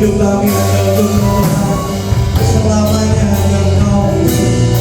Hidup kami hanya untuk Tuhan, selamanya hanya Engkau Yesus.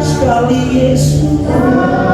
Sekali Yesus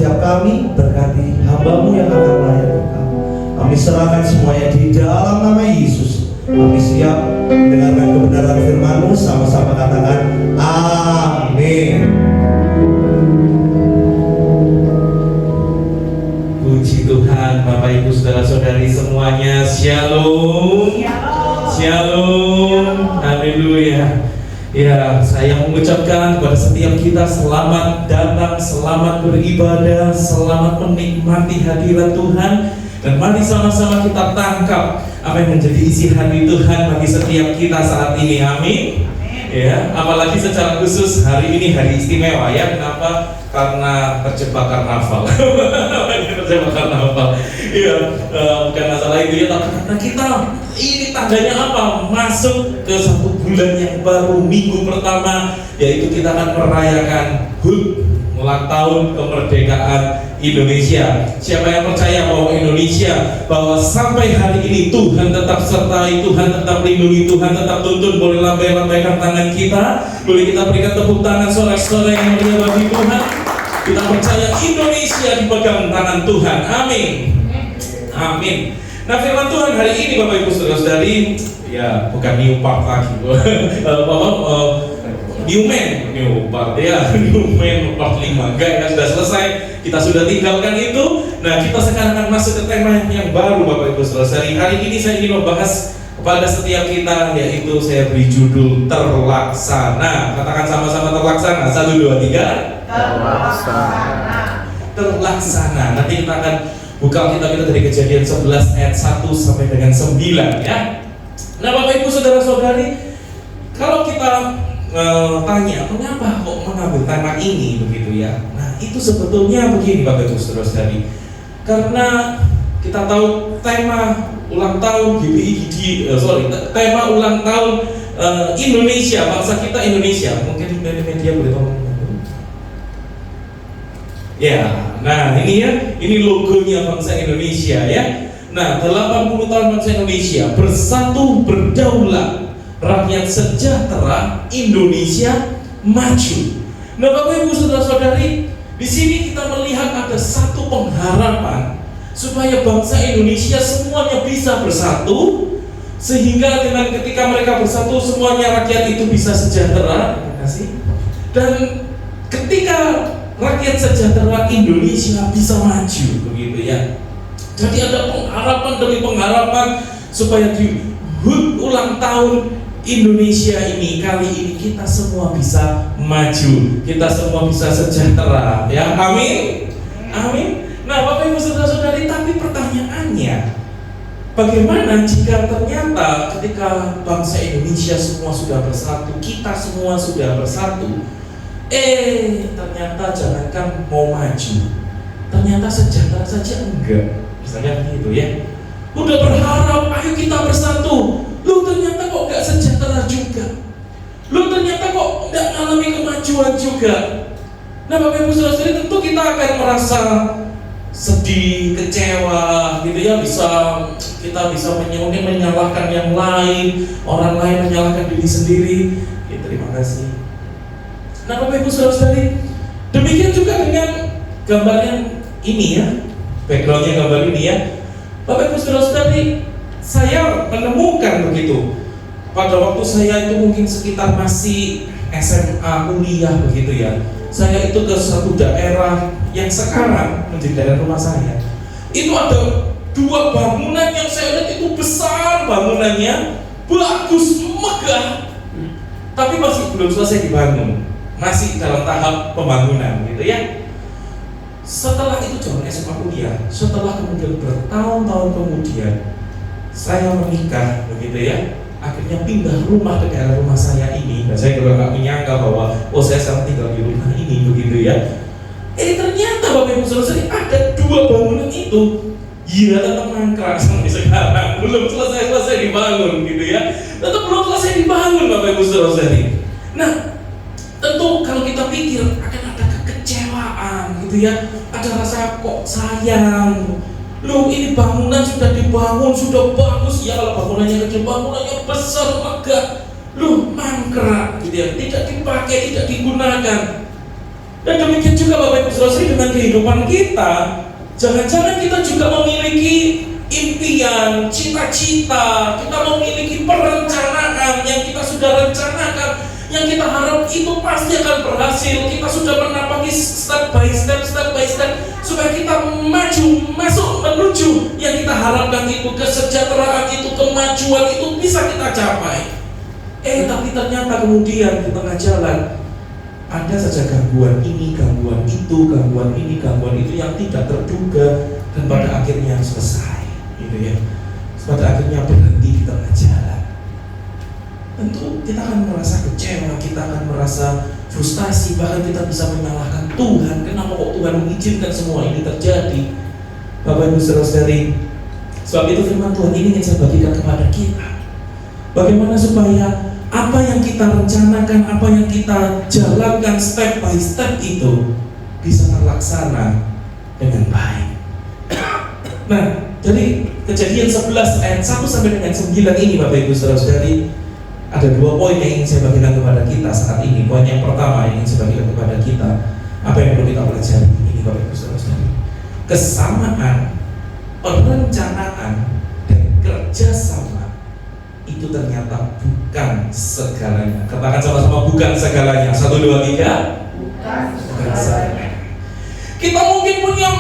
setiap kami, berkati hamba-Mu yang akan melayani Kau. Kami serahkan semuanya di dalam nama Yesus. Kami siap mendengarkan kebenaran firman-Mu, sama-sama katakan amin. Puji Tuhan, Bapak Ibu Saudara-saudari semuanya, Shalom. Shalom. Haleluya. Ya, saya mengucapkan kepada setiap kita selamat datang, selamat beribadah, selamat menikmati hadirat Tuhan. Dan mari sama-sama kita tangkap apa yang menjadi isi hati Tuhan bagi setiap kita saat ini. Amin. Ya, apalagi secara khusus hari ini hari istimewa ya. Kenapa? Karena terjebak karnaval. Terjebak karnaval. Iya, bukan masalah itu ya, tapi karena kita ini tandanya apa? Masuk ke satu bulan yang baru, minggu pertama, yaitu kita akan merayakan HUT, ulang tahun kemerdekaan Indonesia. Siapa yang percaya bahwa Indonesia, bahwa sampai hari ini Tuhan tetap sertai, Tuhan tetap lindungi, Tuhan tetap tuntun. Boleh lambaikan tangan kita, boleh kita berikan tepuk tangan sorak-sorai yang mulia bagi Tuhan. Kita percaya Indonesia dipegang tangan Tuhan. Amin. Amin. Nah, firman Tuhan hari ini Bapak Ibu Saudara-saudari, ya bukan new part lagi. New part ya, part 5. Enggak ya, sudah selesai. Kita sudah tinggalkan itu. Nah, kita sekarang akan masuk ke tema yang baru Bapak Ibu Saudara-saudari. Hari ini saya ingin membahas kepada setiap kita, yaitu saya beri judul terlaksana. Katakan sama-sama terlaksana. 1, 2, 3. Terlaksana. Nanti kita akan buka kitab kita dari Kejadian 11 ayat 1 sampai dengan 9 ya. Nah, Bapak Ibu Saudara-saudari, kalau kita tanya mengapa kok mengambil tema ini begitu ya. Nah, itu sebetulnya begini Bapak Ibu Saudara-saudari. Karena kita tahu tema ulang tahun tema ulang tahun Indonesia, bangsa kita Indonesia. Mungkin dari media boleh tolong. Ya, nah ini ya, ini logonya bangsa Indonesia ya. Nah, 80 tahun bangsa Indonesia bersatu berdaulat, rakyat sejahtera, Indonesia maju. Nah, Bapak Ibu Saudara-saudari, di sini kita melihat ada satu pengharapan supaya bangsa Indonesia semuanya bisa bersatu, sehingga dengan ketika mereka bersatu semuanya rakyat itu bisa sejahtera. Terima kasih. Dan ketika rakyat sejahtera Indonesia bisa maju begitu ya. Jadi ada pengharapan demi pengharapan supaya di HUT ulang tahun Indonesia ini kali ini kita semua bisa maju, kita semua bisa sejahtera ya. Amin. Amin. Nah, Bapak Ibu Saudara-saudari, tapi pertanyaannya, bagaimana jika ternyata ketika bangsa Indonesia semua sudah bersatu, kita semua sudah bersatu, ternyata jangankan mau maju, ternyata sejahtera saja enggak. Misalnya begitu ya. Udah berharap, ayo kita bersatu, lu ternyata kok enggak sejahtera juga, lu ternyata kok enggak mengalami kemajuan juga. Nah, Bapak Ibu Saudara-saudari, tentu kita akan merasa sedih, kecewa gitu ya. Kita bisa menyalahkan yang lain, orang lain menyalahkan diri sendiri ya. Terima kasih. Nah, Bapak Ibu Saudara-saudari, demikian juga dengan gambar yang ini ya, backgroundnya gambar ini ya. Bapak Ibu Saudara-saudari, saya menemukan begitu pada waktu saya itu mungkin sekitar masih SMA kuliah begitu ya. Saya itu ke suatu daerah yang sekarang menjadi daerah rumah saya. Itu ada 2 bangunan yang saya lihat itu besar bangunannya, bagus, megah, tapi masih belum selesai dibangun. Masih dalam tahap pembangunan gitu ya. Setelah itu zaman SMA kuliah, setelah kemudian bertahun-tahun kemudian saya menikah begitu ya, akhirnya pindah rumah ke daerah rumah saya ini. Dan saya juga nggak menyangka bahwa saya sekarang tinggal di rumah ini begitu ya. Ternyata Bapak Ibu Saudara, ada 2 bangunan itu ya tetap mangkrak sampai sekarang, belum selesai dibangun gitu ya. Tetap belum selesai dibangun Bapak Ibu Saudara. Nah, tentu kalau kita pikir akan ada kekecewaan gitu ya, ada rasa kok sayang. Loh, ini bangunan sudah dibangun, sudah bagus ya, kalau bangunannya kecil, bangunannya besar, megah, loh mangkrak gitu ya, tidak dipakai, tidak digunakan. Dan demikian juga Bapak Ibu Saudara dengan kehidupan kehidupan kita, jangan-jangan kita juga memiliki impian, cita-cita, kita memiliki perencanaan yang kita sudah rencanakan, yang kita harap itu pasti akan berhasil. Kita sudah menapaki step by step, supaya kita maju, masuk menuju yang kita harapkan itu, kesejahteraan itu, kemajuan itu bisa kita capai. Tapi ternyata kemudian di tengah jalan ada saja gangguan ini, gangguan itu, gangguan ini, gangguan itu yang tidak terduga, dan pada akhirnya selesai, gitu ya. Pada akhirnya berhenti di tengah jalan. Tentu kita akan merasa kecewa, kita akan merasa frustasi, bahkan kita bisa menyalahkan Tuhan. Kenapa kok Tuhan mengizinkan semua ini terjadi? Bapak Ibu saudara-saudari, sebab itu firman Tuhan ini ingin saya bagikan kepada kita. Bagaimana supaya apa yang kita rencanakan, apa yang kita jalankan step by step itu bisa terlaksana dengan baik. Nah, jadi Kejadian 11 ayat 1 sampai dengan 9 ini Bapak Ibu saudara-saudari, ada 2 poin yang ingin saya bagikan kepada kita saat ini. Poin yang pertama yang ingin saya bagikan kepada kita, apa yang perlu kita pelajari ini Bapak Ibu saudara-saudari. Kesamaan perencanaan dan kerjasama itu ternyata bukan segalanya. Katakan sama-sama, bukan segalanya. 1, 2, 3. Bukan segalanya. Kita mungkin punya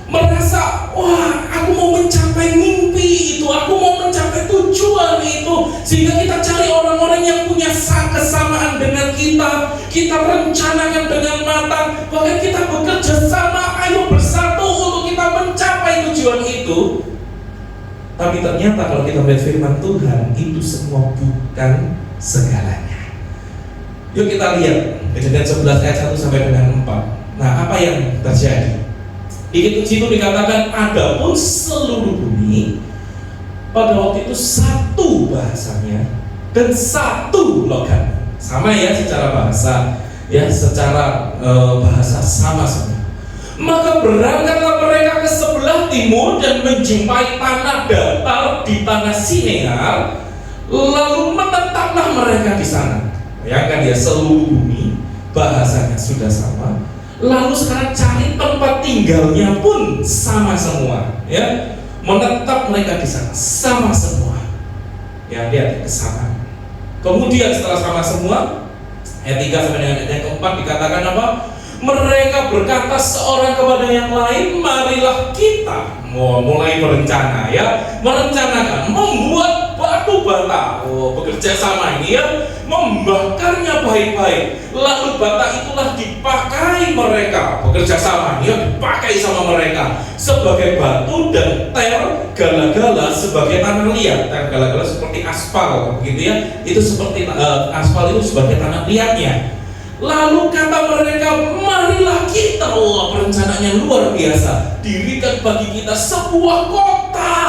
merasa, wah, aku mau mencapai mimpi itu, aku mau mencapai tujuan itu, sehingga kita cari orang-orang yang punya kesamaan dengan kita. Kita rencanakan dengan matang, bahkan kita bekerja sama, ayo bersatu untuk kita mencapai tujuan itu. Tapi ternyata kalau kita melihat firman Tuhan, itu semua bukan segalanya. Yuk kita lihat Kejadian 11 ayat 1 sampai dengan 4. Nah, apa yang terjadi? Di situ dikatakan, adapun seluruh bumi pada waktu itu satu bahasanya dan satu logat. Sama ya secara bahasa, ya secara bahasa sama semua. Maka berangkatlah mereka ke sebelah timur dan menjumpai tanah datar di tanah Sinear, lalu menetaplah mereka di sana. Bayangkan ya, seluruh bumi bahasanya sudah sama, lalu sekarang cari tempat tinggalnya pun sama semua, ya, menetap mereka di sana sama semua. Ya, lihat kesamaan. Kemudian setelah sama semua, ayat 3 sampai dengan ayat 4 dikatakan apa? Mereka berkata seorang kepada yang lain, marilah kita mulai berencana, ya, merencanakan membuat batu bata. Bekerja sama ini ya, membakarnya baik-baik. Lalu bata itulah dipakai mereka, bekerja sama ini ya, dipakai sama mereka sebagai batu, dan gala-gala sebagai tanah liat. Gala-gala seperti aspal, begitu ya. Itu seperti aspal itu sebagai tanah liatnya. Lalu kata mereka, marilah kita, perencanaannya luar biasa, dirikan bagi kita sebuah kota.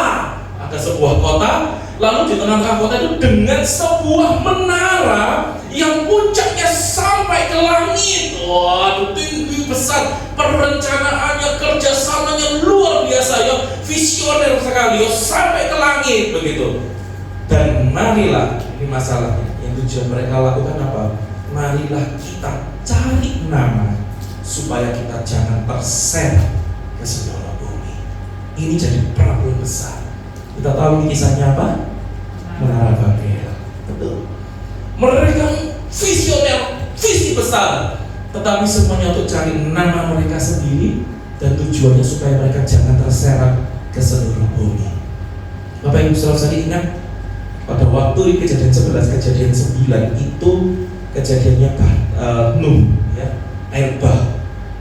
Ada sebuah kota, lalu di tengah-tengah kota itu dengan sebuah menara yang puncaknya sampai ke langit. Waduh, tinggi besar, perencanaannya, kerjasamanya luar biasa ya, visioner sekali ya, sampai ke langit begitu. Dan marilah, ini masalahnya, yang tujuan mereka lakukan apa? Marilah kita cari nama supaya kita jangan terseret ke seluruh bumi. Ini jadi problem besar. Kita tahu ini kisahnya apa? Menara Babel. Betul. Mereka visioner, visi besar, tetapi semuanya untuk cari nama mereka sendiri, dan tujuannya supaya mereka jangan terseret ke seluruh bumi. Bapak Ibu saudara-saudari, ingat pada waktu Kejadian 11, Kejadian 9 itu kejadiannya Nuh, ya, air bah.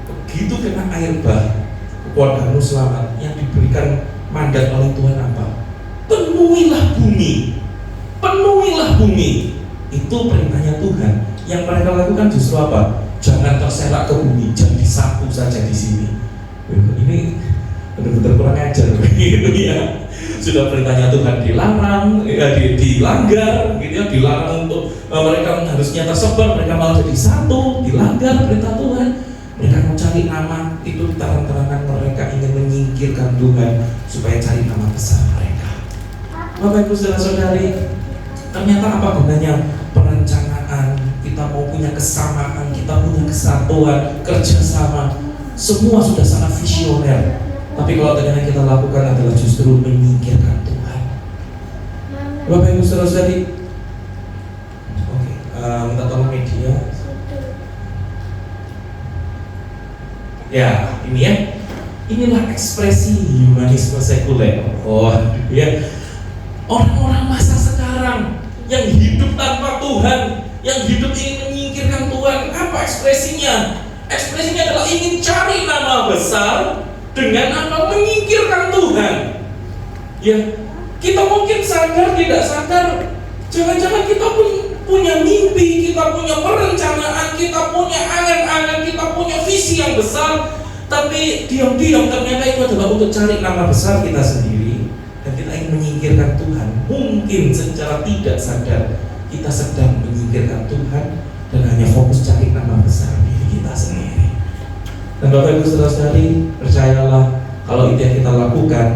Begitu kena air bah, keluarga Nuh selamat. Yang diberikan mandat oleh Tuhan apa? Penuhilah bumi, penuhilah bumi. Itu perintahnya Tuhan. Yang mereka lakukan justru apa? Jangan terserak ke bumi, jadi satu saja di sini. Ini benar-benar kurang ajar, gitu ya. Sudah perintahnya Tuhan dilarang, dilanggar, gitu ya, dilarang untuk mereka harusnya tersebar, mereka malah jadi satu, dilanggar perintah Tuhan. Mereka mau cari nama, itu terang-terangan mereka ingin menyingkirkan Tuhan supaya cari nama besar mereka. Bapak Ibu saudara-saudari, ternyata apa gunanya perencanaan? Kita mau punya kesamaan, kita punya kesatuan, kerjasama, semua sudah sangat visioner. Tapi kalau ternyata kita lakukan adalah justru menyingkirkan Tuhan. Bapak Ibu saudara-saudari, oke, minta tolong media. Ya, ini ya. Inilah ekspresi humanisme sekuler. Oh, ya. Orang-orang masa sekarang yang hidup tanpa Tuhan, yang hidup ingin menyingkirkan Tuhan, apa ekspresinya? Ekspresinya adalah ingin cari nama besar dengan apa? Menyingkirkan Tuhan. Ya, kita mungkin sadar tidak sadar, jangan-jangan kita pun punya mimpi, kita punya perencanaan, kita punya angan-angan, kita punya visi yang besar, tapi diam-diam ternyata itu adalah untuk cari nama besar kita sendiri, dan kita ingin menyingkirkan Tuhan. Mungkin secara tidak sadar kita sedang menyingkirkan Tuhan dan hanya fokus cari nama besar diri kita sendiri. Dan Bapak Ibu saudara-saudari, percayalah, kalau itu yang kita lakukan,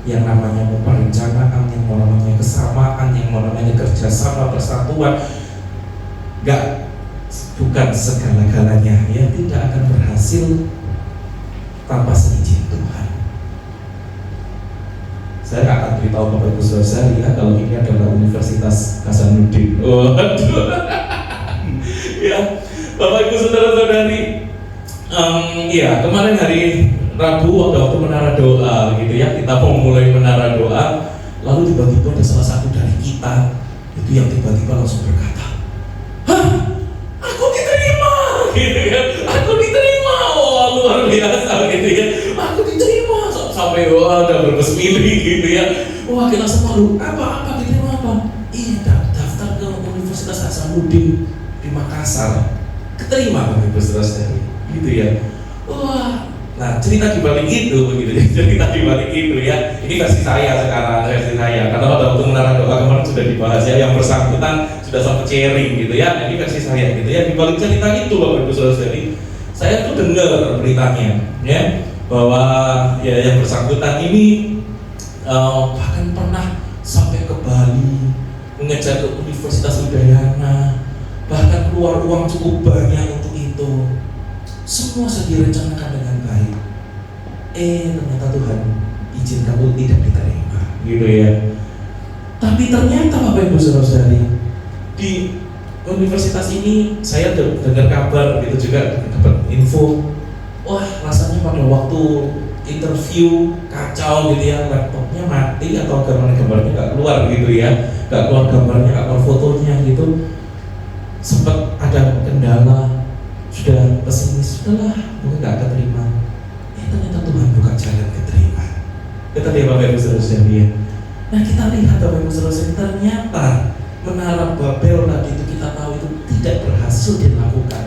yang namanya perencanaan, yang namanya kesamaan, yang namanya kerjasama, persatuan, bukan segala-galanya, ya, tidak akan berhasil tanpa seizin Tuhan. Saya nggak akan beritahu Bapak Ibu saudara-saudari ya, kalau ini adalah Universitas Hasanuddin. Waduh. Ya, Bapak Ibu saudara-saudari, ya, kemarin hari Rabu waktu menara doa gitu ya, kita mau mulai menara doa, lalu tiba-tiba ada salah satu dari kita itu yang tiba-tiba langsung berkata, "Hah, aku diterima," gitu ya, "aku diterima." Wah, luar biasa gitu ya, "aku diterima," sampai wah udah berbesmili gitu ya. Wah, kita semua lu apa diterima apa? Iya, daftar ke Universitas Hasanuddin di Makassar, keterima Bapak Ibu saudara-saudari gitu ya. Wah, nah cerita dibalik itu begitu ya, cerita dibalik itu ya. Ini versi saya sekarang, versi saya. Karena pada waktu menara doa kemarin sudah dibahas ya, yang bersangkutan sudah sampai sharing gitu ya. Nah, ini versi saya gitu ya. Dibalik cerita itu Bapak Ibu saudara-saudari, saya tuh dengar beritanya ya, bahwa ya yang bersangkutan ini bahkan pernah sampai ke Bali, mengejar ke Universitas Udayana, bahkan keluar uang cukup banyak untuk itu. Semua sudah direncanakan dengan baik. Ternyata Tuhan izin kamu tidak diterima, gitu ya. Tapi ternyata Bapak Ibu saudara-saudari, di universitas ini saya dengar kabar gitu juga, dapat info. Wah, rasanya pada waktu interview kacau gitu ya, laptopnya mati atau gambarnya nggak keluar gitu ya, nggak keluar gambarnya, nggak keluar fotonya gitu. Sempat ada kendala, sudah pesimis, sudahlah mungkin nggak keterima. Ternyata Tuhan buka jalan keterima. Kita lihat Bapak Ibu saudara-saudari. Nah, kita lihat Bapak Ibu saudara-saudari, ternyata menara Babel tadi itu kita tahu itu tidak berhasil dilakukan.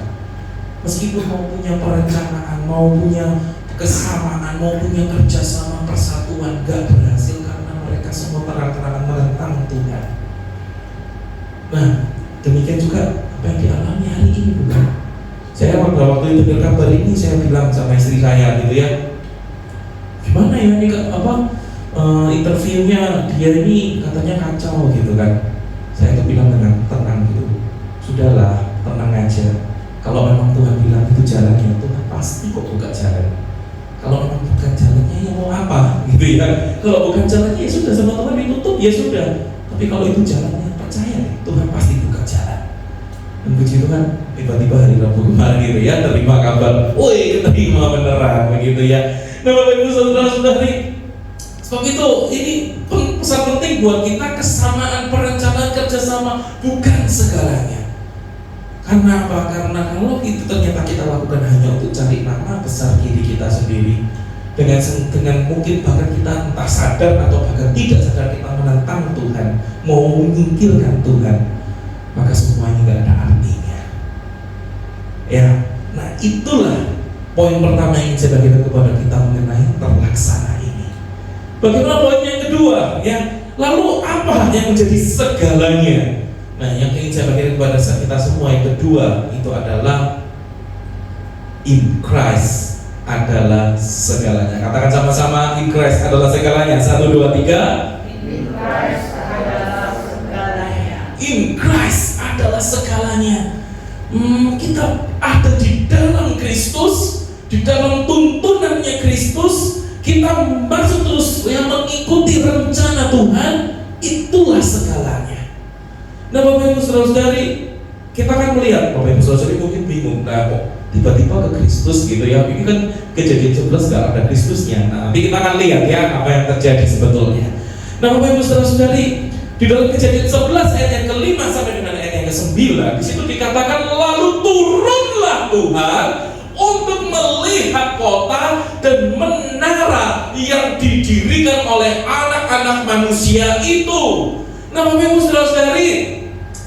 Meskipun mau punya perencanaan, mau punya kesamaan, mau punya kerjasama, persatuan, gak berhasil karena mereka semua terang-terangan menentang Tuhan. Nah, demikian juga apa yang dialami hari ini, bukan? Saya waktu itu dengar kabar ini, saya bilang sama istri saya gitu ya, gimana ya ini interviewnya dia ini katanya kacau gitu kan. Saya tuh bilang dengan tenang gitu, sudahlah, tenang aja. Kalau memang Tuhan bilang itu jalannya, Tuhan pasti kok buka jalan. Kalau memang bukan jalannya, ya mau apa gitu ya. Kalau bukan jalannya, ya sudah, sama Tuhan ditutup, ya sudah. Tapi kalau itu jalannya, percaya deh, Tuhan pasti buka jalan. Dan puji Tuhan, tiba-tiba hari Rabu kemarin gitu ya, terima kabar, woi, keterima beneran begitu ya. Nah, Bapak Ibu saudara-saudari, sebab itu ini pesan penting buat kita, kesamaan, perencanaan, kerjasama bukan segalanya. Karena apa? Karena kalau itu ternyata kita lakukan hanya untuk cari nama besar diri kita sendiri, dengan mungkin bahkan kita entah sadar atau bahkan tidak sadar kita menentang Tuhan, mau menyingkirkan Tuhan, maka semuanya nggak ada artinya. Ya, nah itulah poin pertama yang saya bagikan kepada kita mengenai terlaksana ini. Bagaimana poin yang kedua? Ya, lalu apa yang menjadi segalanya? Nah, yang ingin saya bagikan kepada kita semua yang kedua itu adalah in Christ adalah segalanya. Katakan sama-sama, in Christ adalah segalanya. 1, 2, 3. In Christ adalah segalanya. In Christ adalah segalanya. Kita ada di dalam Kristus, di dalam tuntunannya Kristus, kita masuk terus yang mengikuti rencana Tuhan, itulah segalanya. Nah Bapak Ibu Saudara-saudari, kita kan melihat, Bapak Ibu Saudara-saudari mungkin bingung, nah kok tiba-tiba ke Kristus gitu ya. Ini kan Kejadian 11 gak ada Kristusnya. Nah nanti kita akan lihat ya apa yang terjadi sebetulnya. Nah Bapak Ibu Saudara-saudari, di dalam Kejadian 11 ayat yang ke-5 sampai dengan ayat yang ke-9, di situ dikatakan lalu turunlah Tuhan untuk melihat kota dan menara yang didirikan oleh anak-anak manusia itu. Nah Bapak Ibu Saudara-saudari,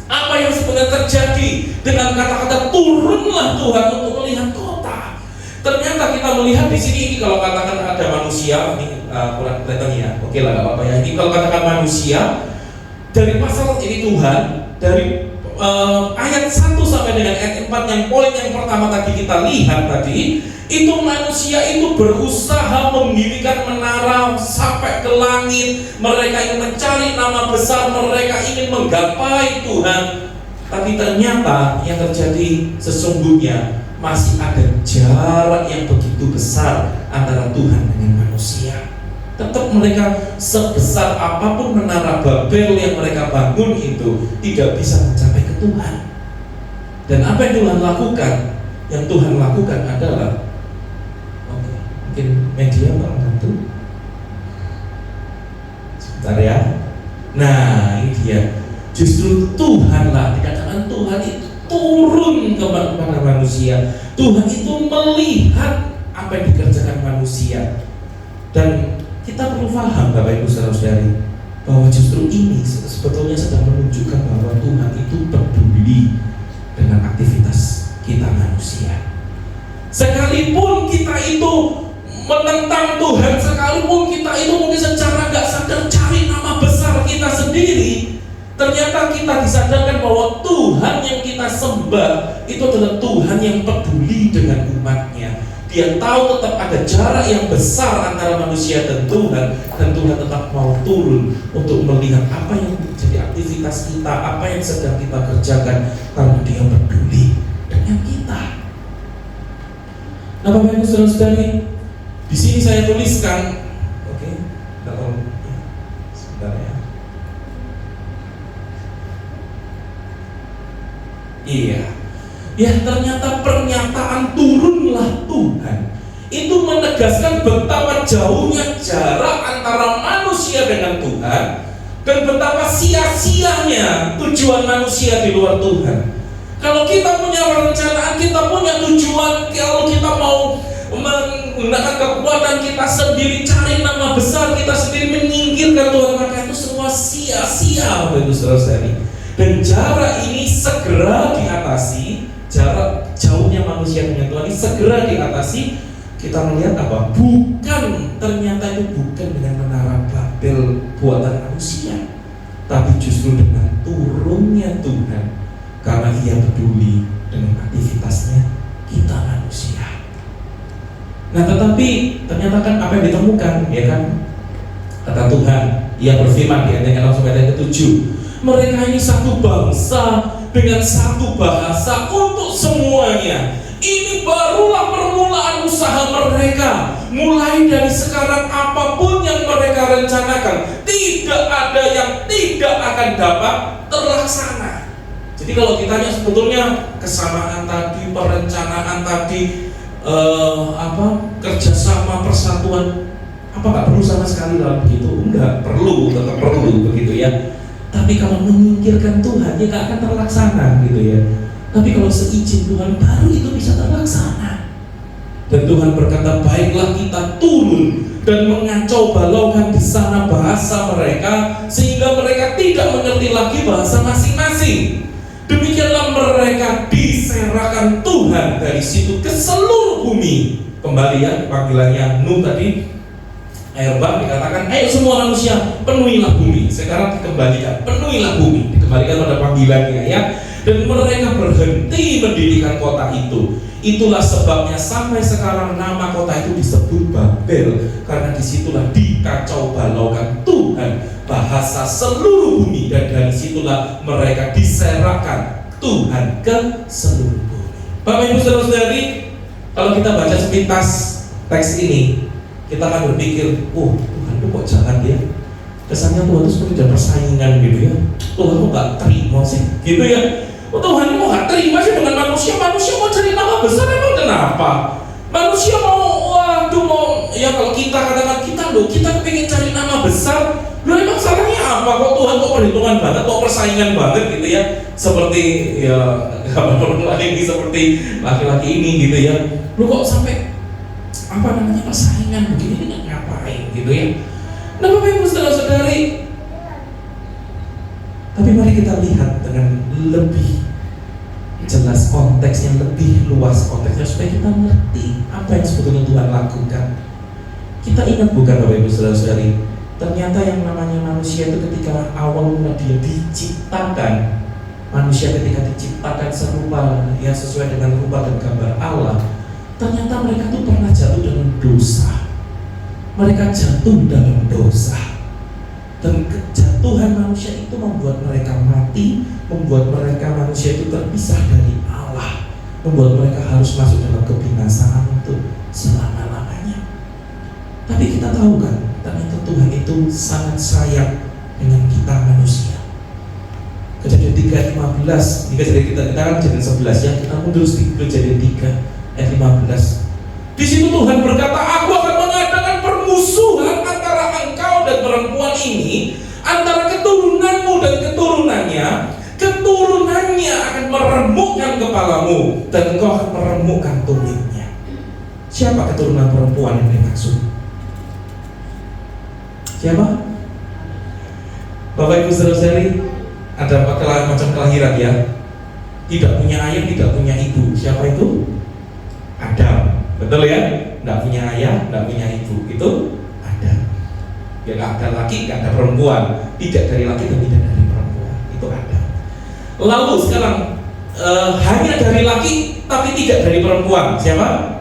apa yang sebenarnya terjadi dengan kata-kata turunlah Tuhan untuk melihat kota? Ternyata kita melihat di sini, ini kalau katakan ada manusia, ini kurang kelihatan ya. Oke lah, nggak apa-apa ya. Ini kalau katakan manusia, dari pasal ini Tuhan, dari ayat 1 sampai dengan ayat 4 yang poin yang pertama tadi kita lihat tadi, itu manusia itu berusaha mendirikan menara sampai ke langit. Mereka ingin mencari nama besar, mereka ingin menggapai Tuhan. Tapi ternyata yang terjadi sesungguhnya masih ada jarak yang begitu besar antara Tuhan dengan manusia. Tetap mereka sebesar apapun menara Babel yang mereka bangun itu tidak bisa mencapai ke Tuhan. Dan apa yang Tuhan lakukan? Yang Tuhan lakukan adalah, oke, mungkin media membantu. Sebentar ya. Nah ini dia. Justru Tuhanlah, dikatakan Tuhan itu turun kepada manusia. Tuhan itu melihat apa yang dikerjakan manusia. Dan kita perlu paham Bapak Ibu Saudara-saudari, bahwa justru ini sebetulnya sedang menunjukkan bahwa Tuhan itu peduli dengan aktivitas kita manusia. Sekalipun kita itu menentang Tuhan, sekalipun kita itu mungkin secara gak sadar cari nama besar kita sendiri, ternyata kita disadarkan bahwa Tuhan yang kita sembah itu adalah Tuhan yang peduli dengan umatnya. Dia tahu tetap ada jarak yang besar antara manusia dan Tuhan tetap mau turun untuk melihat apa yang menjadi aktivitas kita, apa yang sedang kita kerjakan, karena Dia peduli dengan kita. Nah Bapak Ibu Saudara-saudari, di sini saya tuliskan, oke, sebentar ya. Iya. Ya ternyata pernyataan turunlah Tuhan itu menegaskan betapa jauhnya jarak antara manusia dengan Tuhan, dan betapa sia-sianya tujuan manusia di luar Tuhan. Kalau kita punya perencanaan, kita punya tujuan, kalau kita mau menggunakan kekuatan kita sendiri, cari nama besar kita sendiri, menyingkirkan Tuhan, maka itu semua sia-sia Bapak Ibu Saudara-saudari. Dan jarak ini segera diatasi. Jarak jauhnya manusia dengan Tuhan ini segera diatasi. Kita melihat apa? Ternyata itu bukan dengan menara Babel buatan manusia, tapi justru dengan turunnya Tuhan, karena Ia peduli dengan aktivitasnya kita manusia. Nah tetapi ternyata kan apa yang ditemukan, ya kan? Kata Tuhan, Ia berfirman di ayat yang 6 sampai ayat 7, mereka ini satu bangsa dengan satu bahasa untuk semuanya. Ini barulah permulaan usaha mereka. Mulai dari sekarang apapun yang mereka rencanakan, tidak ada yang tidak akan dapat terlaksana. Jadi kalau ditanya sebetulnya kesamaan tadi, perencanaan tadi, kerjasama, persatuan, apa nggak perlu sama sekali dalam begitu? Enggak perlu, tetap perlu begitu ya. Tapi kalau menyingkirkan Tuhan, ya gak akan terlaksana gitu ya. Tapi kalau seizin Tuhan, baru itu bisa terlaksana. Dan Tuhan berkata, baiklah kita turun dan mengacau balaukan di sana bahasa mereka, sehingga mereka tidak mengerti lagi bahasa masing-masing. Demikianlah mereka diserahkan Tuhan dari situ ke seluruh bumi. Kembali ya, panggilannya Nuh tadi, Ayat dikatakan, ayo semua manusia penuhilah bumi. Sekarang dikembalikan, penuhilah bumi, dikembalikan pada panggilannya ya. Dan mereka berhenti mendirikan kota itu. Itulah sebabnya sampai sekarang nama kota itu disebut Babel, karena disitulah dikacau balaukan Tuhan bahasa seluruh bumi, dan dari situlah mereka diserahkan Tuhan ke seluruh bumi. Bapak Ibu Saudara-saudari, Kalau kita baca sepintas teks ini, kita akan berpikir, Tuhan itu kok jahat ya? Kesannya Tuhan itu seperti ada persaingan gitu ya. Tuhan kok gak terima sih? Gitu ya. Tuhan kok gak terima sih dengan manusia? Manusia mau cari nama besar emang kenapa? Manusia ya kalau kita katakan kita kepingin cari nama besar, emang salahnya apa? Kok Tuhan kok perhitungan banget, kok persaingan banget gitu ya? Seperti ya orang lain seperti laki-laki ini gitu ya. Kok sampai persaingan begini nggak ngapain gitu ya? Nah Bapak Ibu saudara-saudari, tapi mari kita lihat dengan lebih jelas konteksnya, lebih luas konteksnya supaya kita ngerti apa yang sebetulnya Tuhan lakukan. Kita ingat bukan Bapak Ibu saudara-saudari, ternyata yang namanya manusia itu ketika awal mula dia diciptakan, manusia ketika diciptakan serupa ya sesuai dengan rupa dan gambar Allah, ternyata mereka tuh pernah jatuh dalam dosa. Mereka jatuh dalam dosa. Dan kejatuhan manusia itu membuat mereka mati, membuat mereka manusia itu terpisah dari Allah, membuat mereka harus masuk dalam kebinasaan untuk selama-lamanya. Tapi kita tahu kan, ternyata Tuhan itu sangat sayang dengan kita manusia. Kejadian 3:15, kita kan kejadian 11 ya, kita mundur sedikit kejadian 3 ayat 15. Di situ Tuhan berkata, aku akan mengadakan permusuhan antara engkau dan perempuan ini, antara keturunanmu dan keturunannya akan meremukkan kepalamu dan engkau akan meremukkan tumitnya. Siapa keturunan perempuan yang dimaksud? Siapa? Bapak Ibu saudara-saudari, ada macam kelahiran ya. Tidak punya ayah, tidak punya ibu. Siapa itu? Adam. Betul ya? Tidak punya ayah, tidak punya ibu. Itu Adam. Ya nggak ada laki, nggak ada perempuan. Tidak dari laki dan tidak dari perempuan. Itu Adam. Lalu sekarang hanya dari laki tapi tidak dari perempuan. Siapa?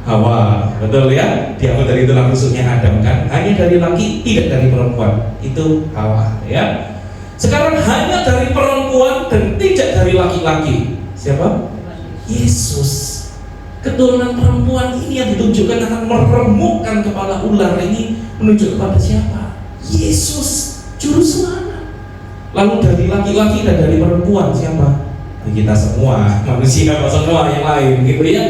Hawa, betul ya? Diambil dari tulang rusuknya Adam kan? Hanya dari laki, tidak dari perempuan. Itu Hawa ya. Sekarang hanya dari perempuan dan tidak dari laki-laki. Siapa? Yesus. Keturunan perempuan ini yang ditunjukkan akan meremukkan kepala ular ini menunjuk kepada siapa? Yesus, juru selamat. Lalu dari laki-laki dan dari perempuan siapa? Kita semua, manusia semua yang lain gitu ya.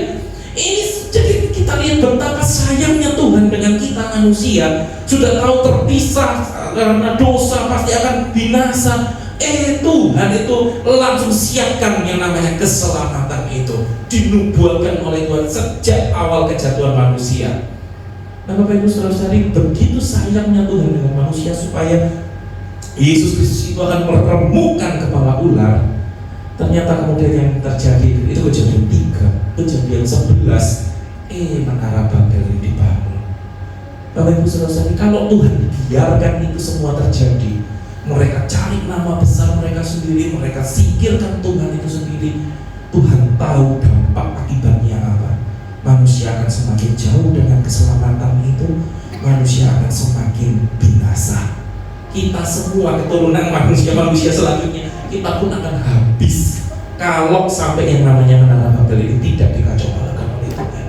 Ini jadi kita lihat betapa sayangnya Tuhan dengan kita manusia. Sudah tahu terpisah karena dosa pasti akan binasa. Tuhan itu langsung siapkan yang namanya keselamatan itu. Dinubuatkan oleh Tuhan sejak awal kejatuhan manusia. Nah Bapak Ibu saudara-saudari, begitu sayangnya Tuhan dengan manusia supaya Yesus Kristus itu akan meremukkan kepala ular. Ternyata kemudian yang terjadi itu kejadian 3, kejadian 11, menara Babel ini dibangun. Bapak Ibu saudara-saudari, kalau Tuhan biarkan itu semua terjadi, mereka cari nama besar mereka sendiri, mereka singkirkan Tuhan itu sendiri, Tuhan tahu dampak akibatnya apa. Manusia akan semakin jauh dengan keselamatan itu, manusia akan semakin binasa. Kita semua keturunan manusia selanjutnya, kita pun akan habis kalau sampai yang namanya menara Babel ini tidak dikacaukan oleh Tuhan.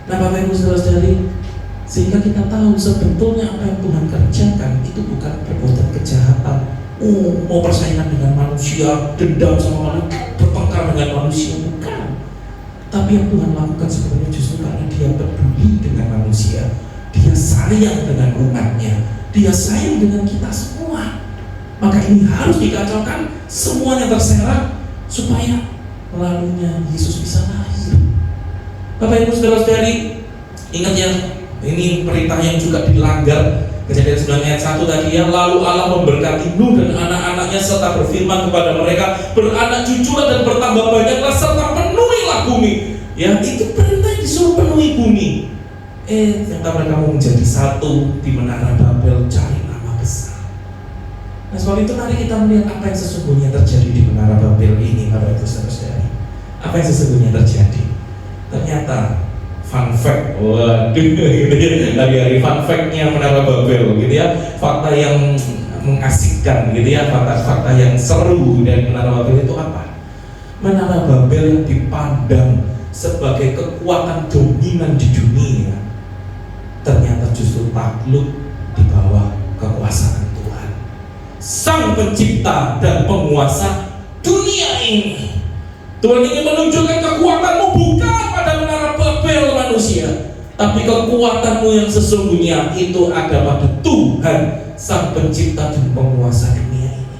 Nah Bapak Ibu saudara-saudari, sehingga kita tahu sebetulnya apa yang Tuhan kerjakan itu bukan perbuatan kejahatan. Mau persaingan dengan manusia, dendam sama manusia, bertengkar dengan manusia, bukan. Tapi yang Tuhan lakukan sebenarnya justru karena Dia peduli dengan manusia, Dia sayang dengan umatnya, Dia sayang dengan kita semua. Maka ini harus dikacaukan, semuanya terserak supaya melaluinya Yesus bisa lahir. Bapak Ibu saudara-saudari, ingat ya, ini perintah yang juga dilanggar. Kejadian 9 ayat 1 tadi ya, lalu Allah memberkati Nuh dan anak-anaknya serta berfirman kepada mereka, beranak cuculah dan bertambah banyaklah serta penuhilah bumi. Ya, itu perintah yang disuruh penuhi bumi. Ternyata mereka mau menjadi satu di menara Babel, cari nama besar. Nah sebab itu mari kita melihat apa yang sesungguhnya terjadi di menara Babel ini, Bapak Ibu saudara-saudari. Apa yang sesungguhnya terjadi? Ternyata fun fact, waduh gitu ya, hari-hari fun fact-nya menara Babel gitu ya, fakta yang mengasihkan gitu ya, fakta yang seru dari menara Babel itu apa? Menara Babel yang dipandang sebagai kekuatan dominan di dunia, ternyata justru takluk di bawah kekuasaan Tuhan, Sang Pencipta dan Penguasa dunia ini. Tuhan ingin menunjukkan kekuatanmu bukan pada menara Babel manusia, tapi kekuatanmu yang sesungguhnya itu ada pada Tuhan, Sang Pencipta dan Penguasa dunia ini.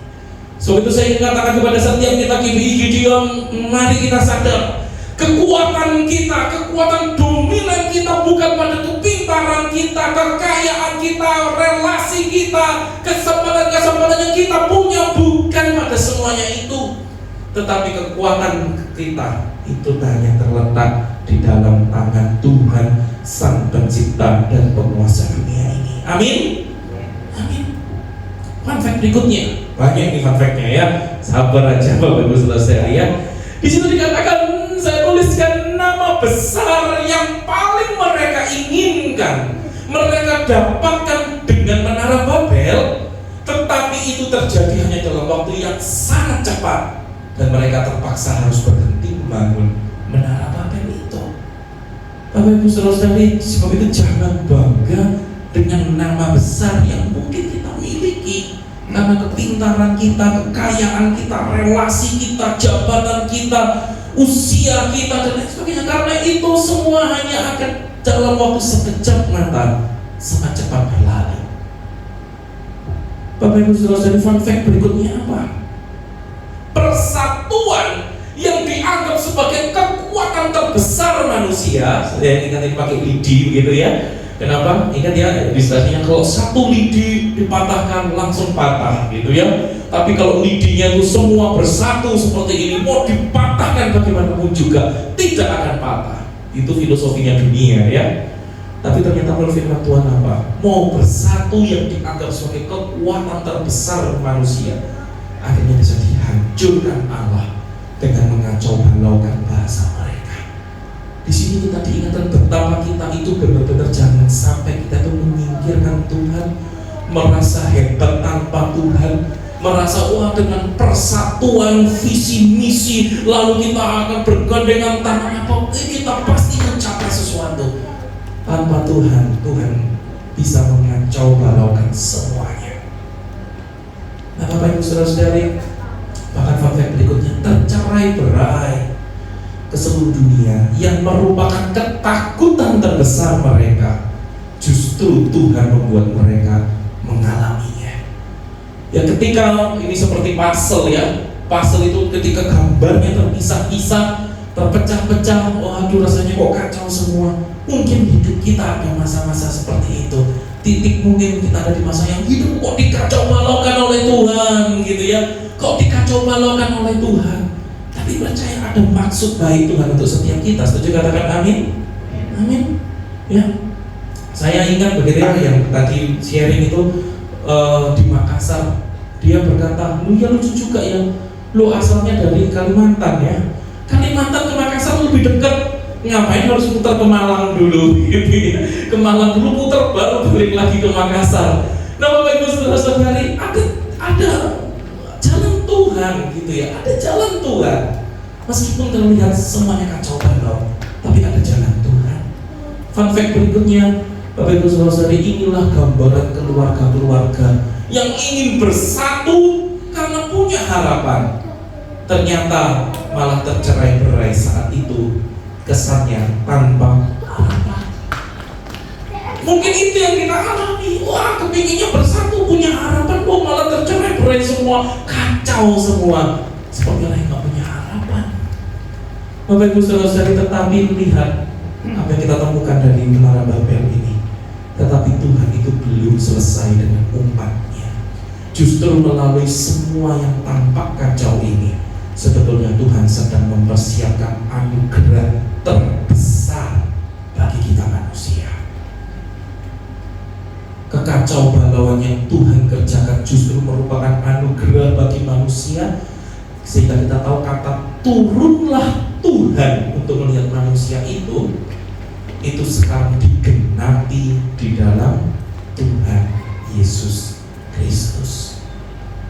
So itu saya ingin katakan kepada setiap kita KBI Gideon, mari kita sadar kekuatan kita, kekuatan dominan kita bukan pada kepintaran kita, kekayaan kita, relasi kita, kesempatan-kesempatan yang kita punya, bukan pada semuanya itu. Tetapi kekuatan kita itu hanya terletak di dalam tangan Tuhan, Sang Pencipta dan Penguasa dunia ini. Amin. Amin. Fun fact berikutnya, banyak nih fun fact-nya ya. Sabar aja Bapak Ibu Saudara ya. Di situ dikatakan, saya tuliskan nama besar yang paling mereka inginkan, mereka dapatkan dengan menara Babel, tetapi itu terjadi hanya dalam waktu yang sangat cepat. Dan mereka terpaksa harus berhenti membangun menara Babel itu. Bapak Ibu Saudara-saudari, sebab itu jangan bangga dengan nama besar yang mungkin kita miliki, karena kepintaran kita, kekayaan kita, relasi kita, jabatan kita, usia kita dan lain sebagainya. Karena itu semua hanya akan dalam waktu sekejap mata sangat cepat berlalu. Bapak Ibu Saudara-saudari, fun fact berikutnya apa? Persatuan yang dianggap sebagai kekuatan terbesar manusia. Saya ingat ini pakai lidi begitu ya. Kenapa? Ingat ya, istilahnya kalau satu lidi dipatahkan langsung patah gitu ya. Tapi kalau lidinya itu semua bersatu seperti ini, mau dipatahkan bagaimanapun juga tidak akan patah. Itu filosofinya dunia ya. Tapi ternyata menurut firman Tuhan apa? Mau bersatu yang dianggap sebagai kekuatan terbesar manusia, akhirnya bisa dihancurkan Allah dengan mengacau balaukan bahasa mereka. Di sini kita diingatkan betapa kita itu benar-benar jangan sampai kita itu menyingkirkan Tuhan, merasa hebat tanpa Tuhan, merasa wah dengan persatuan visi misi lalu kita akan bergandengan tangan apa kita pasti mencapai sesuatu. Tanpa Tuhan, Tuhan bisa mengacau balaukan semuanya. Nah Bapak Ibu Saudara-saudari, bahkan fun fact berikutnya, tercerai-berai ke seluruh dunia yang merupakan ketakutan terbesar mereka, justru Tuhan membuat mereka mengalaminya. Ya ketika ini seperti puzzle ya, puzzle itu ketika gambarnya terpisah-pisah, terpecah-pecah, waduh rasanya kok kacau semua. Mungkin hidup kita ada masa-masa seperti itu. Titik mungkin kita ada di masa yang hidup kok dikacau balaukan oleh Tuhan gitu ya, kok dikacau balaukan oleh Tuhan. Tapi percaya ada maksud baik Tuhan untuk setiap kita. Setuju katakan amin? Amin. Ya. Saya ingat begitu ya yang tadi sharing itu di Makassar, dia berkata, lu ya lucu juga ya, lu asalnya dari Kalimantan ya. Kalimantan ke Makassar lebih dekat. Ngapain harus putar ke Malang dulu gitu ya. Ke Malang dulu putar baru balik lagi ke Makassar. Nah Bapak Ibu Saudara-saudari, ada jalan Tuhan gitu ya, ada jalan Tuhan. Meskipun terlihat semuanya kacau balau, tapi ada jalan Tuhan. Fun fact berikutnya, Bapak Ibu Saudara-saudari, inilah gambaran keluarga-keluarga yang ingin bersatu karena punya harapan. Ternyata malah tercerai-berai saat itu. Kesannya tanpa harapan. Mungkin itu yang kita alami. Wah, kepinginnya bersatu, punya harapan, kok malah tercerai-berai semua, kacau semua. Seperti orang yang gak punya harapan. Bapak Ibu Saudara-saudari, tetapi lihat apa yang kita temukan dari menara Babel ini. Tetapi Tuhan itu belum selesai dengan umatnya. Justru melalui semua yang tampak kacau ini, sebetulnya Tuhan sedang mempersiapkan anugerah terbesar bagi kita manusia. Kekacau balauan yang Tuhan kerjakan justru merupakan anugerah bagi manusia, sehingga kita tahu kata turunlah Tuhan untuk melihat manusia itu sekarang digenapi di dalam Tuhan Yesus Kristus.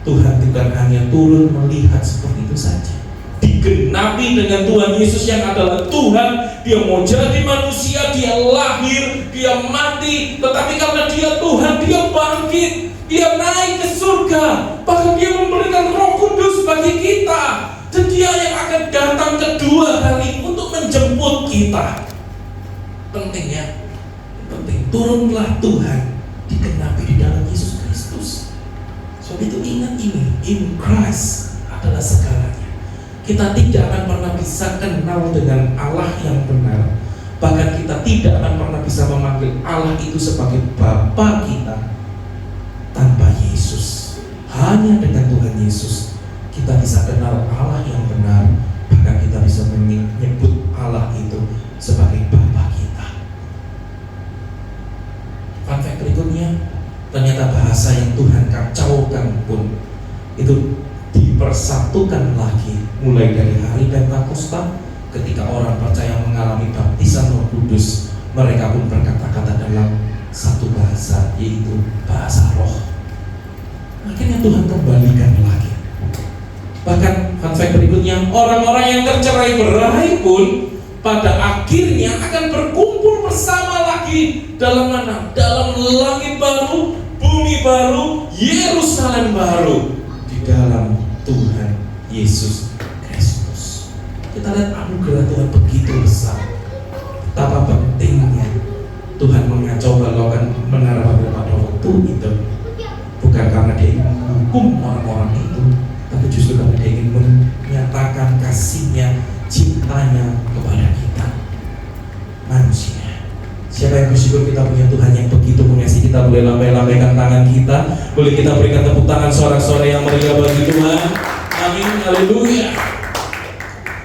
Tuhan bukan hanya turun melihat seperti itu saja, di digenapi dengan Tuhan Yesus yang adalah Tuhan. Dia mau jadi manusia, dia lahir, dia mati, tetapi karena dia Tuhan, dia bangkit, dia naik ke surga, bahkan dia memberikan Roh Kudus bagi kita, dan dia yang akan datang kedua kali untuk menjemput kita. Penting ya, penting. Turunlah Tuhan, digenapi di dalam Yesus Kristus. Sebab itu ingat ini, in Christ adalah segalanya. Kita tidak akan pernah bisa kenal dengan Allah yang benar. Bahkan kita tidak akan pernah bisa memanggil Allah itu sebagai Bapa kita tanpa Yesus. Hanya dengan Tuhan Yesus kita bisa kenal Allah yang benar. Bahkan kita bisa menyebut Allah itu sebagai Bapa kita. Fun fact berikutnya, ternyata bahasa yang Tuhan kacaukan pun itu dipersatukan lagi mulai dari hari Pentakosta. Ketika orang percaya mengalami baptisan Roh Kudus, mereka pun berkata-kata dalam satu bahasa, yaitu bahasa roh. Akhirnya Tuhan kembalikan lagi. Bahkan fun fact berikutnya, orang-orang yang tercerai berai pun pada akhirnya akan berkumpul bersama lagi dalam mana? Dalam langit baru, bumi baru, Yerusalem baru, di dalam Tuhan Yesus Kristus. Kita lihat anugerah Tuhan begitu besar. Betapa pentingnya Tuhan mengacau balaukan menara Babel pada waktu itu, bukan karena dia ingin menghukum orang-orang itu, tapi justru karena dia ingin menyatakan kasihnya, cintanya kepada kita manusia. Siapa yang bersyukur kita punya Tuhan yang begitu mengasihi kita. Boleh lambaikan tangan kita, boleh kita berikan tepuk tangan sorak-sorai yang meriah bagi Tuhan. Amin, haleluya.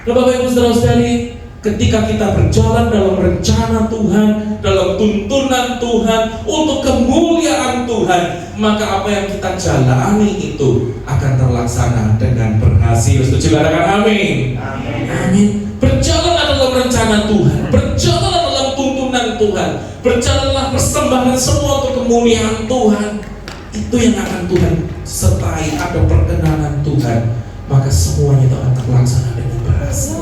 Nah, Bapak Ibu saudara-saudari, ketika kita berjalan dalam rencana Tuhan, dalam tuntunan Tuhan, untuk kemuliaan Tuhan, maka apa yang kita jalani itu akan terlaksana dengan berhasil. Setuju katakan amin. Amin. Amin. Berjalanlah dalam rencana Tuhan, berjalanlah dalam tuntunan Tuhan, berjalanlah persembahan semua untuk kemuliaan Tuhan. Itu yang akan Tuhan sertai, ada perkenanan Tuhan, maka semuanya itu akan terlaksana dengan berhasil.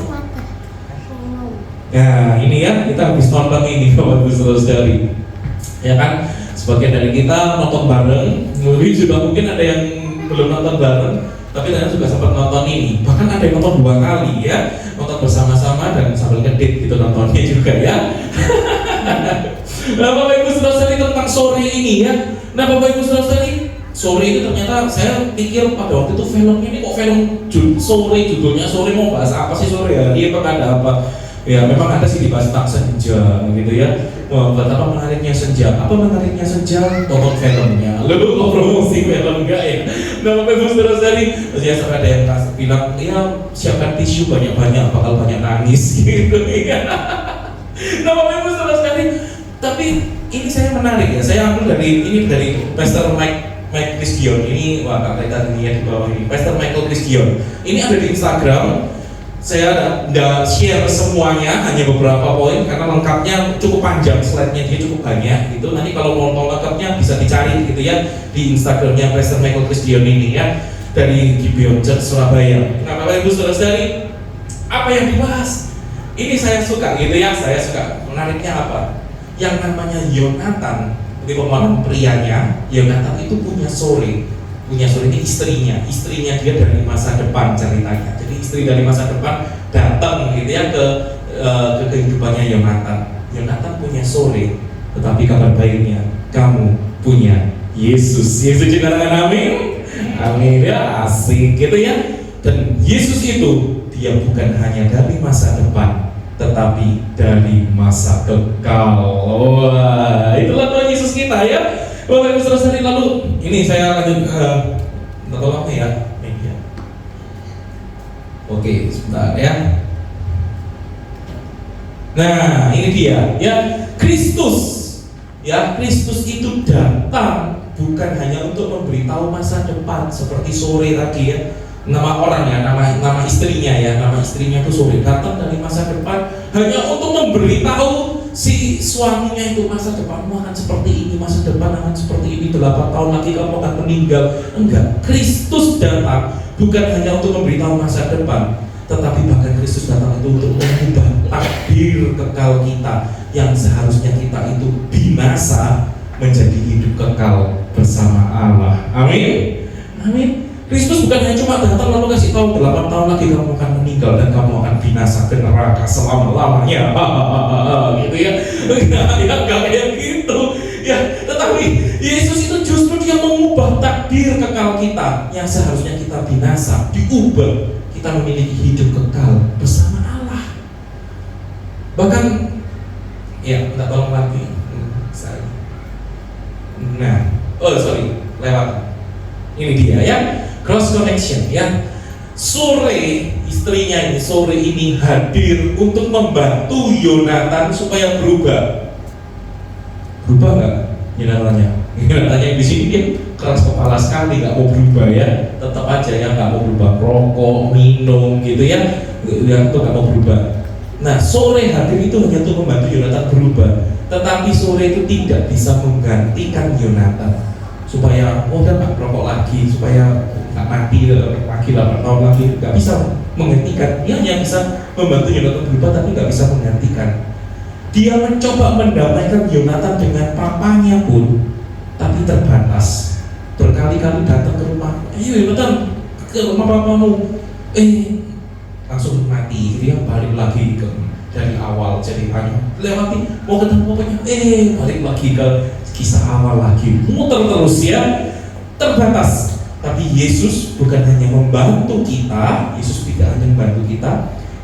Ya, ini ya, kita habis nonton ini Bapak Ibu saudara-saudari. Ya kan, sebagian dari kita nonton bareng, juga mungkin ada yang belum nonton bareng, tapi ternyata juga sempat nonton ini. Bahkan ada yang nonton 2 kali ya, nonton bersama-sama dan sambil ngedit gitu nontonnya juga ya. Nah, Bapak Ibu saudara-saudari, tentang sore ini ya. Nah, Bapak Ibu saudara-saudari, sore itu ternyata saya pikir pada waktu itu filmnya ini kok film sore, judulnya sore, mau bahas apa sih sore ya? Iya, ada apa? Ya memang ada sih dibahas tentang senja gitu ya. Betapa menariknya senja. Apa menariknya senja? Tonton filmnya. Lu kok promosi film enggak ya? Nah, Bapak Ibu saudara-saudari, ya sampai ada yang bilang, ya siapkan tisu banyak-banyak, bakal banyak nangis gitu ya. Nah, Bapak Ibu saudara-saudari, tapi ini saya menarik ya. Saya ambil dari Pastor Mike Christian. Ini wah kata tadi ya di bawah ini. Pastor Michael Christian. Ini ada di Instagram. Saya tidak share semuanya, hanya beberapa poin karena lengkapnya cukup panjang, slide-nya dia cukup banyak gitu. Nanti kalau mau tahu lengkapnya bisa dicari gitu ya di Instagramnya Pastor Michael Christian ini ya, dari Gibeon Church Surabaya. Nah, Bapak Ibu saudara-saudari, apa yang dibahas? Ini saya suka gitu ya, saya suka. Menariknya apa? Yang namanya Yonatan, ini pemahaman prianya. Yonatan itu punya sore ini istrinya dia dari masa depan ceritanya. Jadi istri dari masa depan datang gitu ya ke kehidupannya Yonatan. Yonatan punya sore, tetapi kabar baiknya kamu punya Yesus. Yesus juga dengan amin. Amin ya, asik gitu ya. Dan Yesus itu dia bukan hanya dari masa depan, tetapi dari masa kekal. Wah, itulah Tuhan Yesus kita ya. Bapak Ibu saudara-saudari, lalu ini saya lanjut tolong ya media. Oke, sebentar ya. Nah, ini dia ya, Kristus. Ya, Kristus itu datang bukan hanya untuk memberitahu masa depan seperti sore tadi ya. Nama orang ya, nama istrinya ya, nama istrinya itu sore, datang dari masa depan hanya untuk memberitahu si suaminya itu masa depanmu akan seperti ini, masa depan akan seperti ini, 8 tahun lagi kamu akan meninggal. Enggak, Kristus datang bukan hanya untuk memberitahu masa depan, tetapi bahkan Kristus datang itu untuk mengubah takdir kekal kita yang seharusnya kita itu binasa menjadi hidup kekal bersama Allah. Amin. Amin. Kristus bukan hanya cuma datang lalu kasih tahu 8 tahun lagi kamu akan meninggal dan kamu akan binasa ke neraka selama-lamanya. Gitu ya. Enggak kayak gitu. Ya, tetapi Yesus itu justru dia mengubah takdir kekal kita yang seharusnya kita binasa, diubah kita memiliki hidup kekal bersama Allah. Bahkan ya, minta tolong lagi. Lewat. Ini dia ya. Cross connection ya. Sore ini hadir untuk membantu Yonatan supaya berubah. Berubah nggak Yonatannya? Yonatannya di sini dia keras kepala sekali, nggak mau berubah ya. Tetap aja ya nggak mau berubah, rokok, minum gitu ya. Yang itu nggak mau berubah. Nah, sore hadir itu hanya untuk membantu Yonatan berubah. Tetapi sore itu tidak bisa menggantikan Yonatan supaya udah nggak rokok lagi, supaya nggak mati lagi 8 tahun lagi, nggak bisa menggantikan. Dia hanya bisa membantu Yonatan berubah, tapi nggak bisa menggantikan. Dia mencoba mendamaikan Yonatan dengan papanya pun, tapi terbatas. Berkali-kali datang ke rumah, ayo Yonatan ke rumah papamu, langsung mati. Dia balik lagi dari awal, jadi lewati mau ketemu papanya, balik lagi ke kisah awal lagi, muter terus ya, terbatas. Tapi Yesus bukan hanya membantu kita, Yesus tidak hanya membantu kita,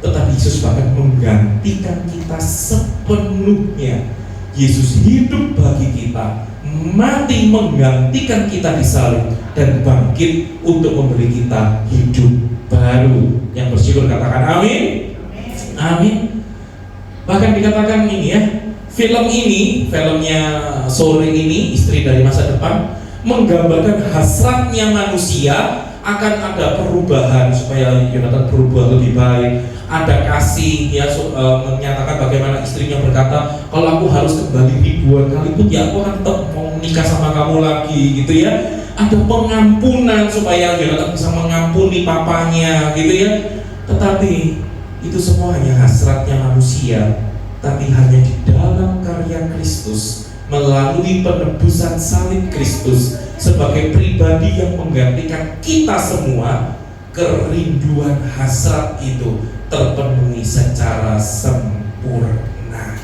tetapi Yesus bahkan menggantikan kita sepenuhnya. Yesus hidup bagi kita, mati menggantikan kita di salib, dan bangkit untuk memberi kita hidup baru. Yang bersyukur katakan amin. Amin. Bahkan dikatakan ini ya, filmnya sore ini, Istri dari Masa Depan, menggambarkan hasratnya manusia akan ada perubahan supaya Yonatan berubah lebih baik. Ada kasih ya, menyatakan bagaimana istrinya berkata, kalau aku harus kembali ribuan kali pun ya aku akan tetap mau menikah sama kamu lagi gitu ya. Ada pengampunan supaya Yonatan bisa mengampuni papanya gitu ya. Tetapi itu semua hanya hasratnya manusia, tapi hanya di dalam karya Kristus, melalui penebusan salib Kristus sebagai pribadi yang menggantikan kita semua, kerinduan hasrat itu terpenuhi secara sempurna.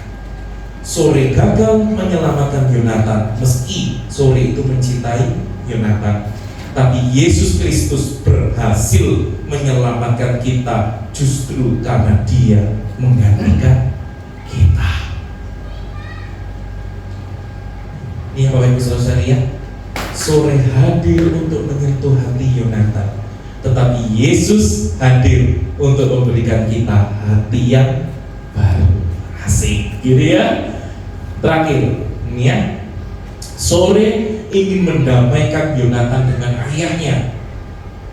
Sore gagal menyelamatkan Yonatan, meski sore itu mencintai Yonatan, tapi Yesus Kristus berhasil menyelamatkan kita justru karena Dia menggantikan kita. Ini Bapak Ibu Saudara ya, sore hadir untuk menyentuh hati Yonatan, tetapi Yesus hadir untuk memberikan kita hati yang baru. Asik gitu ya. Terakhir ini ya, sore ingin mendamaikan Yonatan dengan ayahnya.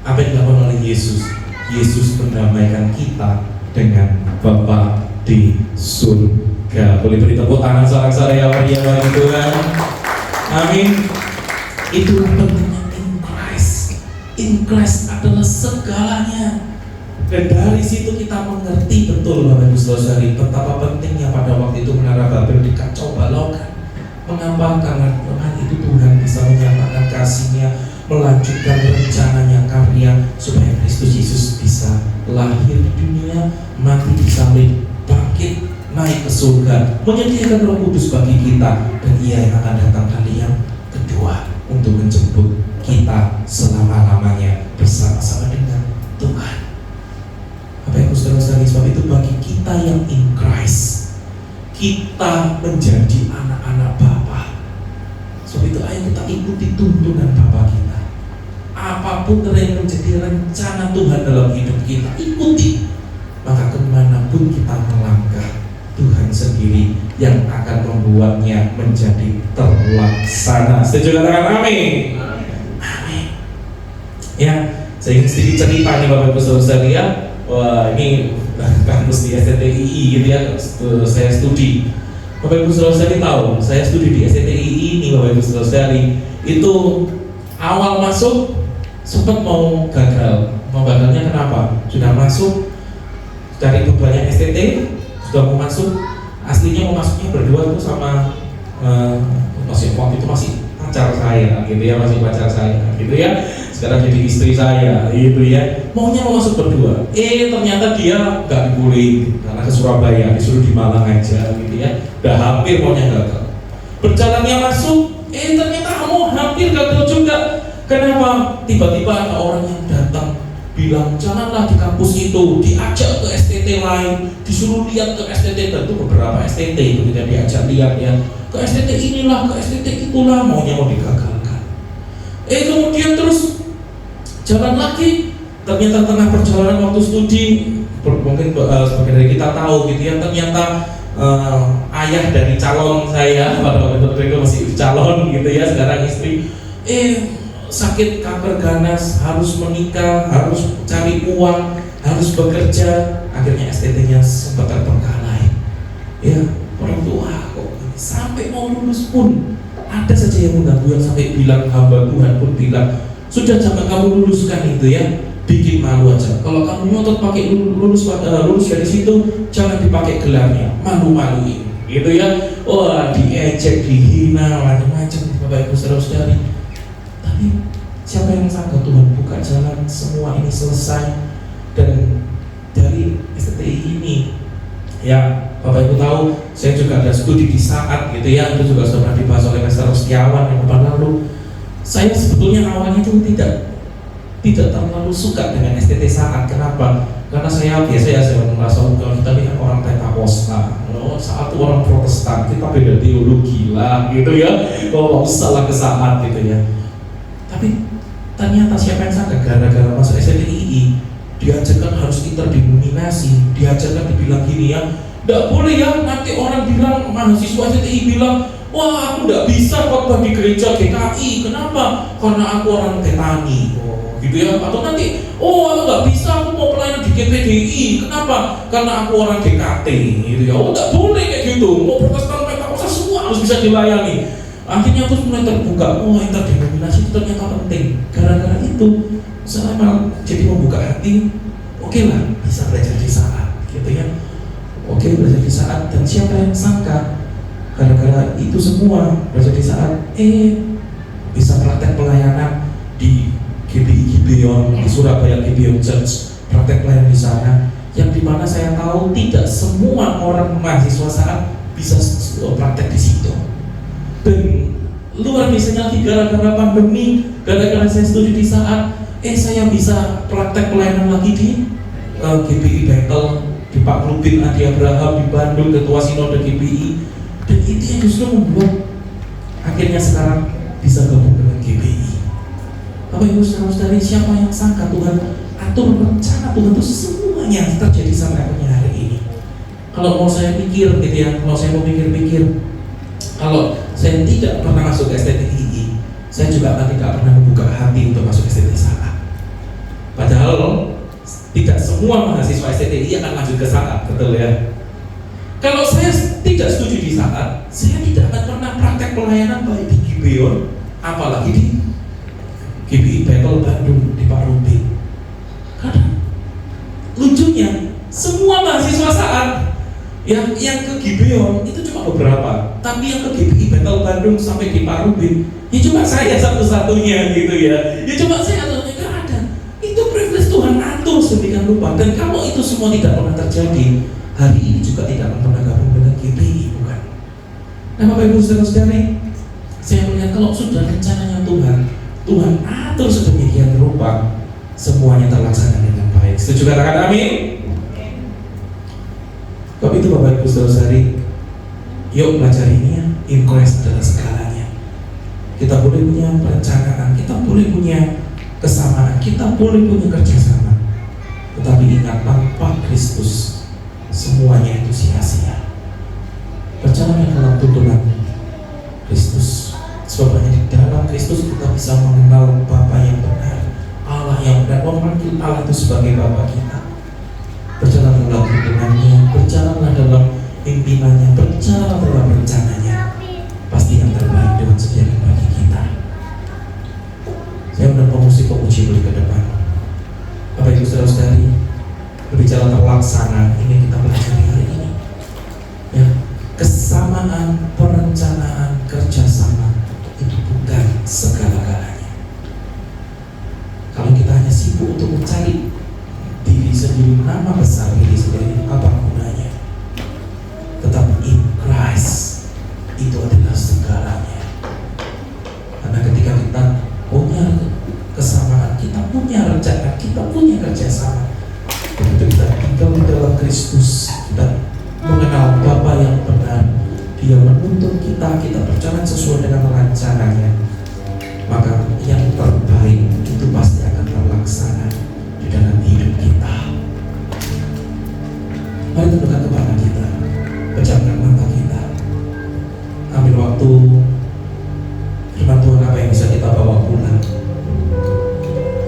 Apa yang dilakukan oleh Yesus? Yesus mendamaikan kita dengan Bapa di surga. Boleh beri tepuk tangan sorak-sorak ya bagi Tuhan. Amin. Itu pentingnya in Christ. In Christ adalah segalanya. Dan dari situ kita mengerti betul Bapak Ibu Saudara, betapa pentingnya pada waktu itu Menara Babel dikacau balaukan. Mengapa? Karena Tuhan itu Tuhan bisa menyatakan kasih-Nya, melanjutkan rencananya, karya, supaya Kristus Yesus bisa lahir di dunia, mati di salib, bangkit, naik ke surga, menyediakan Roh Kudus bagi kita, dan Ia yang akan datang kali yang kedua untuk menjemput kita selama-lamanya bersama-sama dengan Tuhan. Apa yang saudara-saudari, sebab itu bagi kita yang in Christ, kita menjadi anak-anak Bapa. Sebab itu ayo kita ikuti tuntunan Bapa kita. Apapun yang menjadi rencana Tuhan dalam hidup kita, ikuti. Maka kemanapun kita melangkah, Tuhan sendiri yang akan membuatnya menjadi terlaksana. Setuju katakan amin. Amin. Ya, saya ingin sedikit cerita nih Bapak Ibu Saudara ya. Wah, ini kampus di STTII gitu ya. Saya studi. Bapak Ibu Saudara tahu, saya studi di STTII ini Bapak Ibu Saudara. Itu awal masuk sempat mau gagal. Mau gagalnya kenapa? Sudah masuk cari bebannya STT, sudah mau masuk. Aslinya mau masuknya berdua tuh sama masih waktu itu masih pacar saya gitu ya, masih pacar saya gitu ya. Sekarang jadi istri saya gitu ya. Maunya mau masuk berdua. Ternyata dia nggak dibolehin karena ke Surabaya, disuruh di Malang aja gitu ya. Udah hampir maunya gagal. Berjalannya masuk, ternyata mau hampir gagal juga. Kenapa? Tiba-tiba ada orang yang datang bilang janganlah di kampus itu, diajak ke STT lain, disuruh lihat ke STT, tentu beberapa STT itu kita diajak lihat ya, ke STT inilah, ke STT itulah, maunya mau digagalkan. Kemudian terus jalan lagi, ternyata tengah perjalanan waktu studi, mungkin sebagian dari kita tahu gitu ya, ternyata ayah dari calon saya pada waktu itu masih calon gitu ya, sekarang istri sakit kanker ganas, harus menikah, harus cari uang, harus bekerja, akhirnya STT-nya sempat terbengkalai. Ya, orang tua kok sampai mau lulus pun ada saja yang mengganggu, yang sampai bilang, hamba Tuhan pun bilang, sudah jangan kamu luluskan itu ya, bikin malu aja. Kalau kamu ngotot pakai lulus dari situ, jangan dipakai gelarnya, malu-maluin, gitu ya. Wah, diejek, dihina, macam-macam, Bapak Ibu Saudara-saudari. Tapi siapa yang sangka Tuhan buka jalan semua ini selesai, dan dari STTI ini ya Bapak Ibu tahu, saya juga ada studi di Saat gitu ya, itu juga sudah pernah dibahas oleh Pastor Setiawan yang depan lalu. Saya sebetulnya awalnya itu tidak terlalu suka dengan STT Saat. Kenapa? Karena saya biasa ya, saya merasa kalau kita ini kan orang Pentakosta, Saat itu orang Protestan, kita beda teologi lah gitu ya, kalau mau salah ke Saat gitu ya. Tapi ternyata siapa yang sangka gara-gara masuk STTI diajarkan harus interdenominasi, diajarkan dibilang gini ya, tidak boleh ya, nanti orang bilang, mahasiswa STTI bilang, wah aku tidak bisa khotbah di gereja GKI, kenapa? Karena aku orang Betani, gitu ya. Atau nanti, aku nggak bisa, aku mau pelayanan di GPDI, kenapa? Karena aku orang GKT, gitu ya. Tidak boleh kayak gitu, mau Protestan, Pentakosta semua harus bisa dilayani. Akhirnya aku mulai terbuka, interdenominasi itu ternyata penting. Gara-gara itu, saya malah jadi membuka hati. Oke lah, bisa belajar di Saat, gitu ya. Oke, belajar di Saat, dan siapa yang sangka gara-gara itu semua belajar di Saat, bisa praktek pelayanan di GBI Gibeon, di Surabaya Gibeon Church, praktek pelayanan di sana. Yang dimana saya tahu tidak semua orang mahasiswa Saat bisa praktek di situ. Dan luar biasanya lagi gara-gara pandemi, gara-gara saya studi di Saat, saya bisa praktek pelayanan lagi di GBI Battle, di Pak Rubin Adi Abraham di Bandung, Ketua Sinode GBI. Dan itu yang justru membuat akhirnya sekarang bisa gabung dengan GBI. Bapak Ibu Saudara-saudari, siapa yang sangka Tuhan atur rencana Tuhan itu semuanya terjadi sampai akhirnya hari ini. Kalau mau saya pikir gitu ya, kalau saya mau pikir-pikir, kalau saya tidak pernah masuk ke STTI, saya juga akan tidak pernah membuka hati untuk masuk STTI Saat. Padahal tidak semua mahasiswa STTI akan lanjut ke Saat, betul ya? Kalau saya tidak setuju di Saat, saya tidak akan pernah praktek pelayanan baik di Gibeon, apalagi di GBI Battle Bandung di Pak Rubin. Karena lucunya semua mahasiswa Saat yang ke Gibeon itu cuma beberapa, tapi yang ke GBI Battle Bandung sampai di Pak Rubin, ya cuma saya satu-satunya gitu ya. Ya cuma saya satunya, gak ada. Itu privilege Tuhan atur sedemikian rupa. Dan kalau itu semua tidak pernah terjadi, hari ini juga tidak akan pernah gabung dengan GBI, bukan? Nah, Bapak Ibu Saudara-saudari, saya melihat kalau sudah rencananya Tuhan atur sedemikian rupa, semuanya terlaksana dengan baik. Setuju katakan amin? Sebab itu Bapak Ibu Saudara-saudari, yuk belajar ini ya, in Christ adalah segalanya. Kita boleh punya perencanaan, kita boleh punya kesamaan, kita boleh punya kerjasama, tetapi ingat, tanpa Kristus semuanya itu sia-sia. Berjalan dalam tuntunan Kristus, sebab hanya di dalam Kristus kita bisa mengenal Bapa yang benar, Allah yang benar, memanggil Allah itu sebagai Bapa kita. Berjalan dalam tuntunannya, berjalanlah dalam pimpinannya, berjalan dalam rencananya. Pasti yang terbaik Tuhan sediakan bagi kita. Saya undang pemusik-pemuji boleh ke depan. Bapak Ibu Saudara-saudari, berbicara terlalu terlaksana. Ini kita pelajari hari ini. Ya, kesamaan perencanaan kerjasama itu bukan segala-galanya. Kalau kita hanya sibuk untuk mencari diri sendiri, nama besar diri sendiri, apa gunanya? Tetapi in Christ itu adalah segalanya. Karena ketika kita punya kesamaan, kita punya rencana, kita punya kerjasama, begitu kita tinggal di dalam Kristus, kita mengenal Bapa yang benar, Dia menuntun kita berjalan sesuai dengan rencananya, maka yang terbaik itu pasti akan terlaksana di dalam hidup kita. Mari tundukkan kepala kita, pejamkan mata kita, ambil waktu. Firman Tuhan apa yang bisa kita bawa pulang?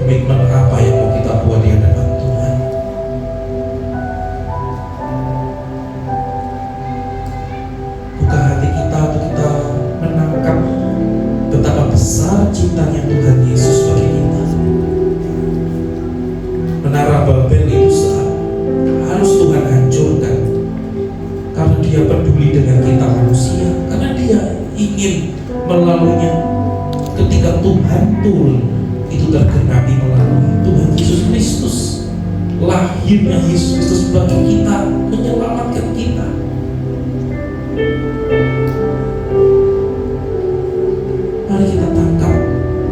Komitmen apa yang mau kita buat di hadapan Tuhan? Buka hati kita untuk kita menangkap betapa besar cintanya Tuhan Yesus bagi kita. Menara Babel itu harus Tuhan hancurkan karena Dia peduli dengan kita manusia, karena Dia ingin melaluinya. Ketika Tuhan turun, itu tergenapi melalui Tuhan Yesus Kristus. Lahirnya Yesus Kristus bagi kita, menyelamatkan kita. Mari kita tangkap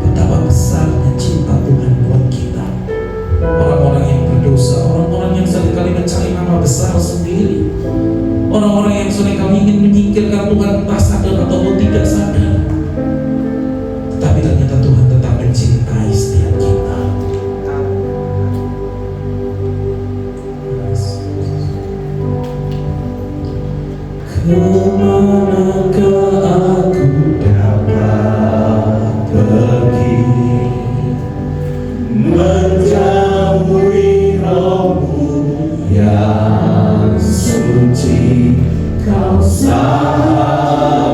betapa besarnya cinta Tuhan buat kita. Orang-orang yang berdosa, orang-orang yang seringkali mencari nama besar sendiri, orang-orang yang seringkali ingin menyingkirkan Tuhan, entah sadar ataupun tidak sadar. Tetapi ternyata Tuhan tetap mencintai setiap kita. Kemanakah aku dapat pergi, menjauhi Roh-Mu yang suci? Kau sahabat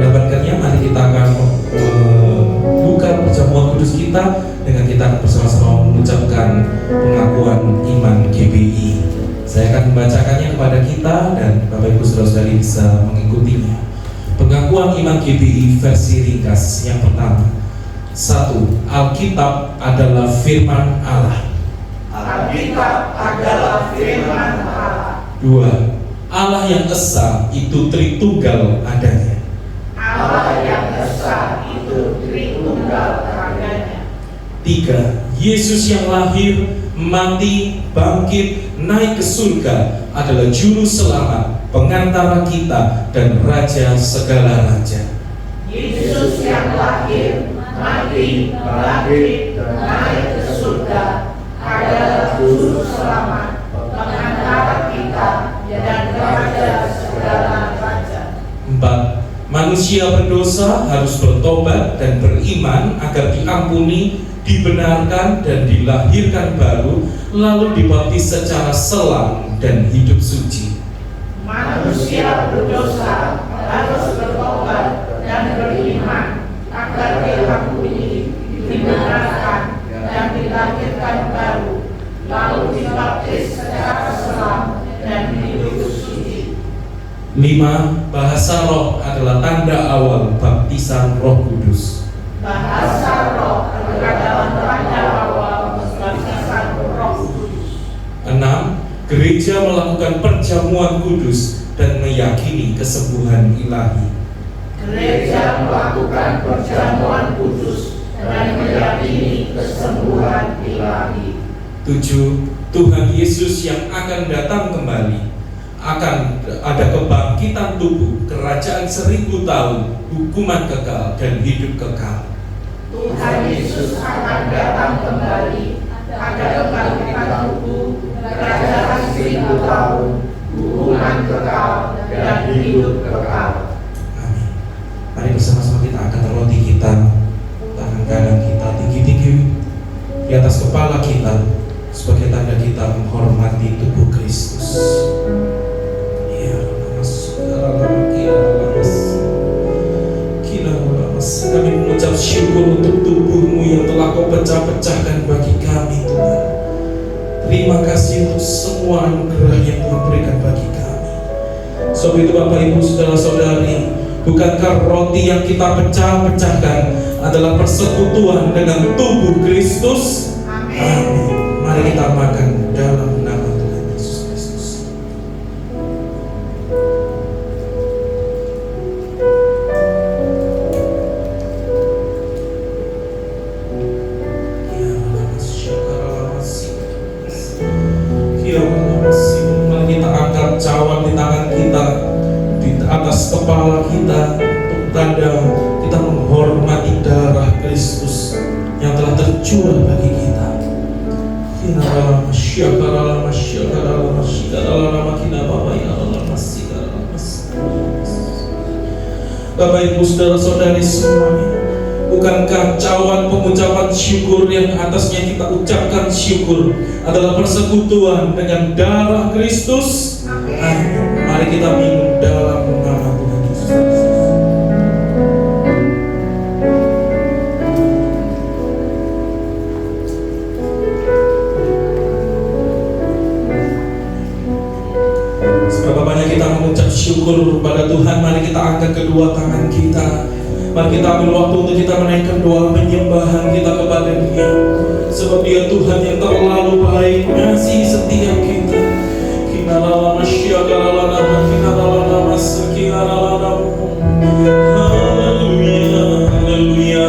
mendapatkannya, mari kita akan buka perjamuan kudus kita dengan kita bersama-sama mengucapkan pengakuan iman GBI. Saya akan membacakannya kepada kita dan Bapak Ibu Saudara-saudari bisa mengikutinya. Pengakuan iman GBI versi ringkas. Yang pertama, 1. Alkitab adalah firman Allah. Alkitab adalah firman Allah. 2. Allah yang esa itu Tritunggal adanya. Allah yang esa itu Tritunggal adanya. 3. Yesus yang lahir, mati, bangkit, naik ke surga adalah juru selamat, pengantara kita dan raja segala raja. Yesus yang lahir, mati, bangkit, naik ke surga adalah juru selamat, pengantara kita dan raja segala raja. 4. Manusia berdosa harus bertobat dan beriman agar diampuni, dibenarkan dan dilahirkan baru, lalu dibaptis secara selam dan hidup suci. Manusia berdosa harus bertobat dan beriman agar diampuni, dibenarkan dan dilahirkan baru, lalu dibaptis secara selam dan hidup suci. 5. Bahasa roh adalah tanda awal baptisan Roh Kudus. Bahasa roh adalah tanda awal baptisan Roh Kudus. 6. Gereja melakukan perjamuan kudus dan meyakini kesembuhan ilahi. Gereja melakukan perjamuan kudus dan meyakini kesembuhan ilahi. 7. Tuhan Yesus yang akan datang kembali, akan ada kebangkitan tubuh, kerajaan 1000 tahun, hukuman kekal dan hidup kekal. Tuhan Yesus akan datang kembali, ada kebangkitan tubuh, kerajaan 1000 tahun, hukuman kekal dan hidup kekal. Amin. Mari bersama-sama kita angkat roti kita, tangan kanan kita tinggi-tinggi di atas kepala kita sebagai tanda kita menghormati tubuh Kristus. Kami mengucap syukur untuk tubuh-Mu yang telah Kau pecah-pecahkan bagi kami, Tuhan. Terima kasih untuk semua anugerah yang Tuhan berikan bagi kami. Sebab itu Bapak Ibu Saudara-saudari, bukankah roti yang kita pecah-pecahkan adalah persekutuan dengan tubuh Kristus? Amin. Mari kita makan dalam nama Tuhan Yesus Kristus. Mari kita angkat cawan di tangan kita, di atas kepala kita, untuk tanda kita menghormati darah Kristus yang telah tercurah bagi kita. Bapak Ibu Saudara-saudari semuanya, bukankah cawan pengucapan syukur yang atasnya kita ucapkan syukur adalah persekutuan dengan darah Kristus? Amin. Mari kita minum dalam nama Tuhan Yesus. Seberapa banyak kita mengucap syukur kepada Tuhan, mari kita angkat kedua tangan kita. Mari kita ambil waktu untuk kita menaikkan doa penyembahan kita kepada Dia. Sebab Dia Tuhan yang terlalu baik, mengasihi setiap kita. Haleluya, haleluya.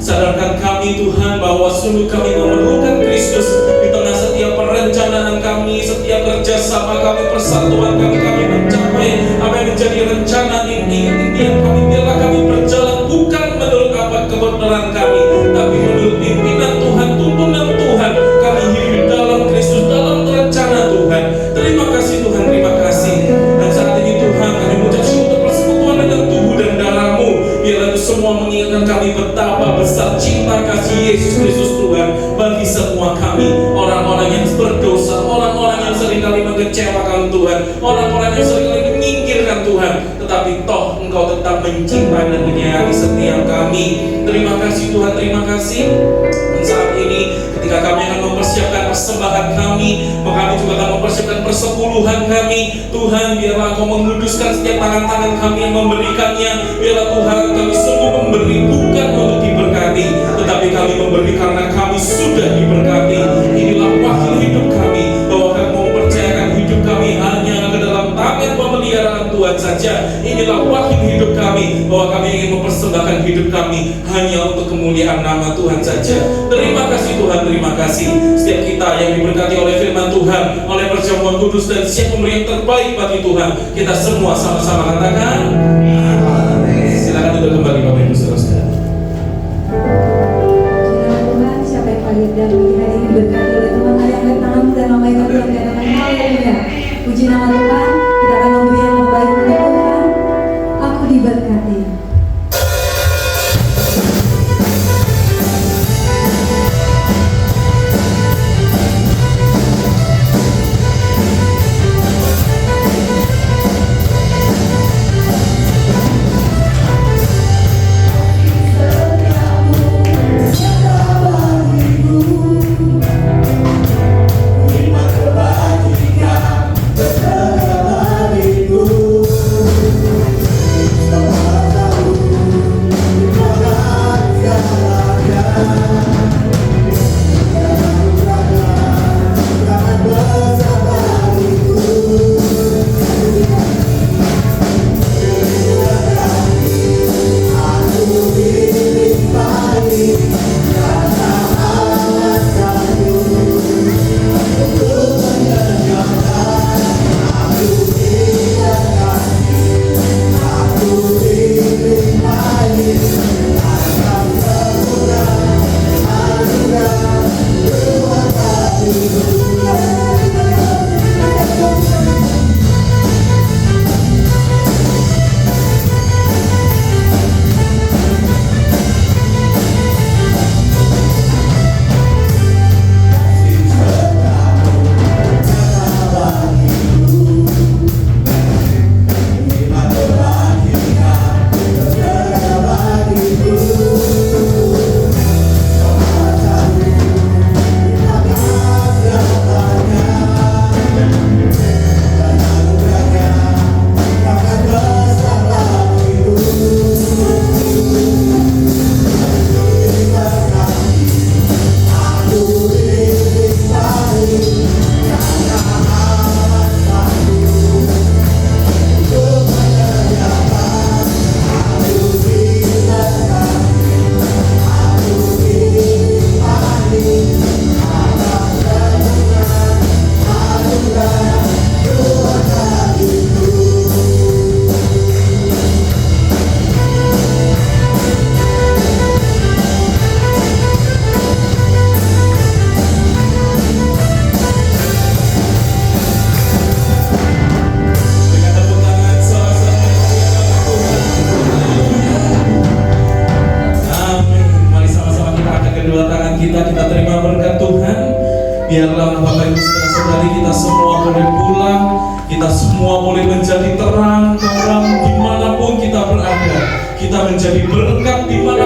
Sadarkan kami Tuhan bahwa sungguh kami memerlukan Kristus di tengah setiap perencanaan kami, setiap kerjasama kami, persatuan kami mencapai apa yang menjadi rencana impian kami. Biarlah kami berjalan bukan menurut apa kebenaran kami, tapi menurut pimpinan Tuhan, tuntunan Tuhan. Kami hidup dalam Kristus, dalam rencana Tuhan. Terima kasih Tuhan, terima kasih. Dan saat ini Tuhan, kami mengucap syukur persekutuan dengan tubuh dan darah-Mu. Biarlah itu semua mengingatkan kami betapa besar cinta kasih Yesus Kristus Tuhan bagi semua kami, orang-orang yang berdosa, orang-orang yang seringkali mengecewakan Tuhan, orang-orang yang seringkali menyingkirkan Tuhan, tetapi toh Engkau tetap mencintai dan menyayangi setiap kami. Terima kasih Tuhan, terima kasih. Dan saat ini ketika kami akan mempersiapkan persembahan kami juga akan mempersiapkan persepuluhan kami. Tuhan, biarlah Engkau menguduskan setiap tangan-tangan kami yang memberikannya. Biarlah Tuhan, kami sungguh memberi bukan untuk diberkati, tetapi kami memberi karena kami sudah diberkati. Inilah wakil hidup kami, bahwa kami mempercayakan hidup kami hanya ke dalam tangan pemeliharaan Tuhan saja. Inilah wakil hidup kami, bahwa kami ingin mempersembahkan hidup kami hanya untuk kemuliaan nama Tuhan saja. Terima kasih Tuhan, terima kasih. Setiap kita yang diberkati oleh firman Tuhan, oleh perjamuan kudus, dan siap memberi yang terbaik bagi Tuhan. Kita semua sama-sama katakan amin. Silakan duduk kembali Bapak Ibu Saudara-saudara. Tuhan, siapa yang paling dan pagi hari ini diberkati oleh Tuhan, angkat tanganmu dan lambaikan Tuhan di hadapan haleluya. Puji nama Tuhan, kita akan memberi yang terbaik untuk Tuhan. Aku diberkati. Terima kebajikan, Biarlah Bapak Ibu saudara-saudari kita semua boleh pulang, kita semua boleh menjadi terang dimanapun kita berada, kita menjadi berkat dimanapun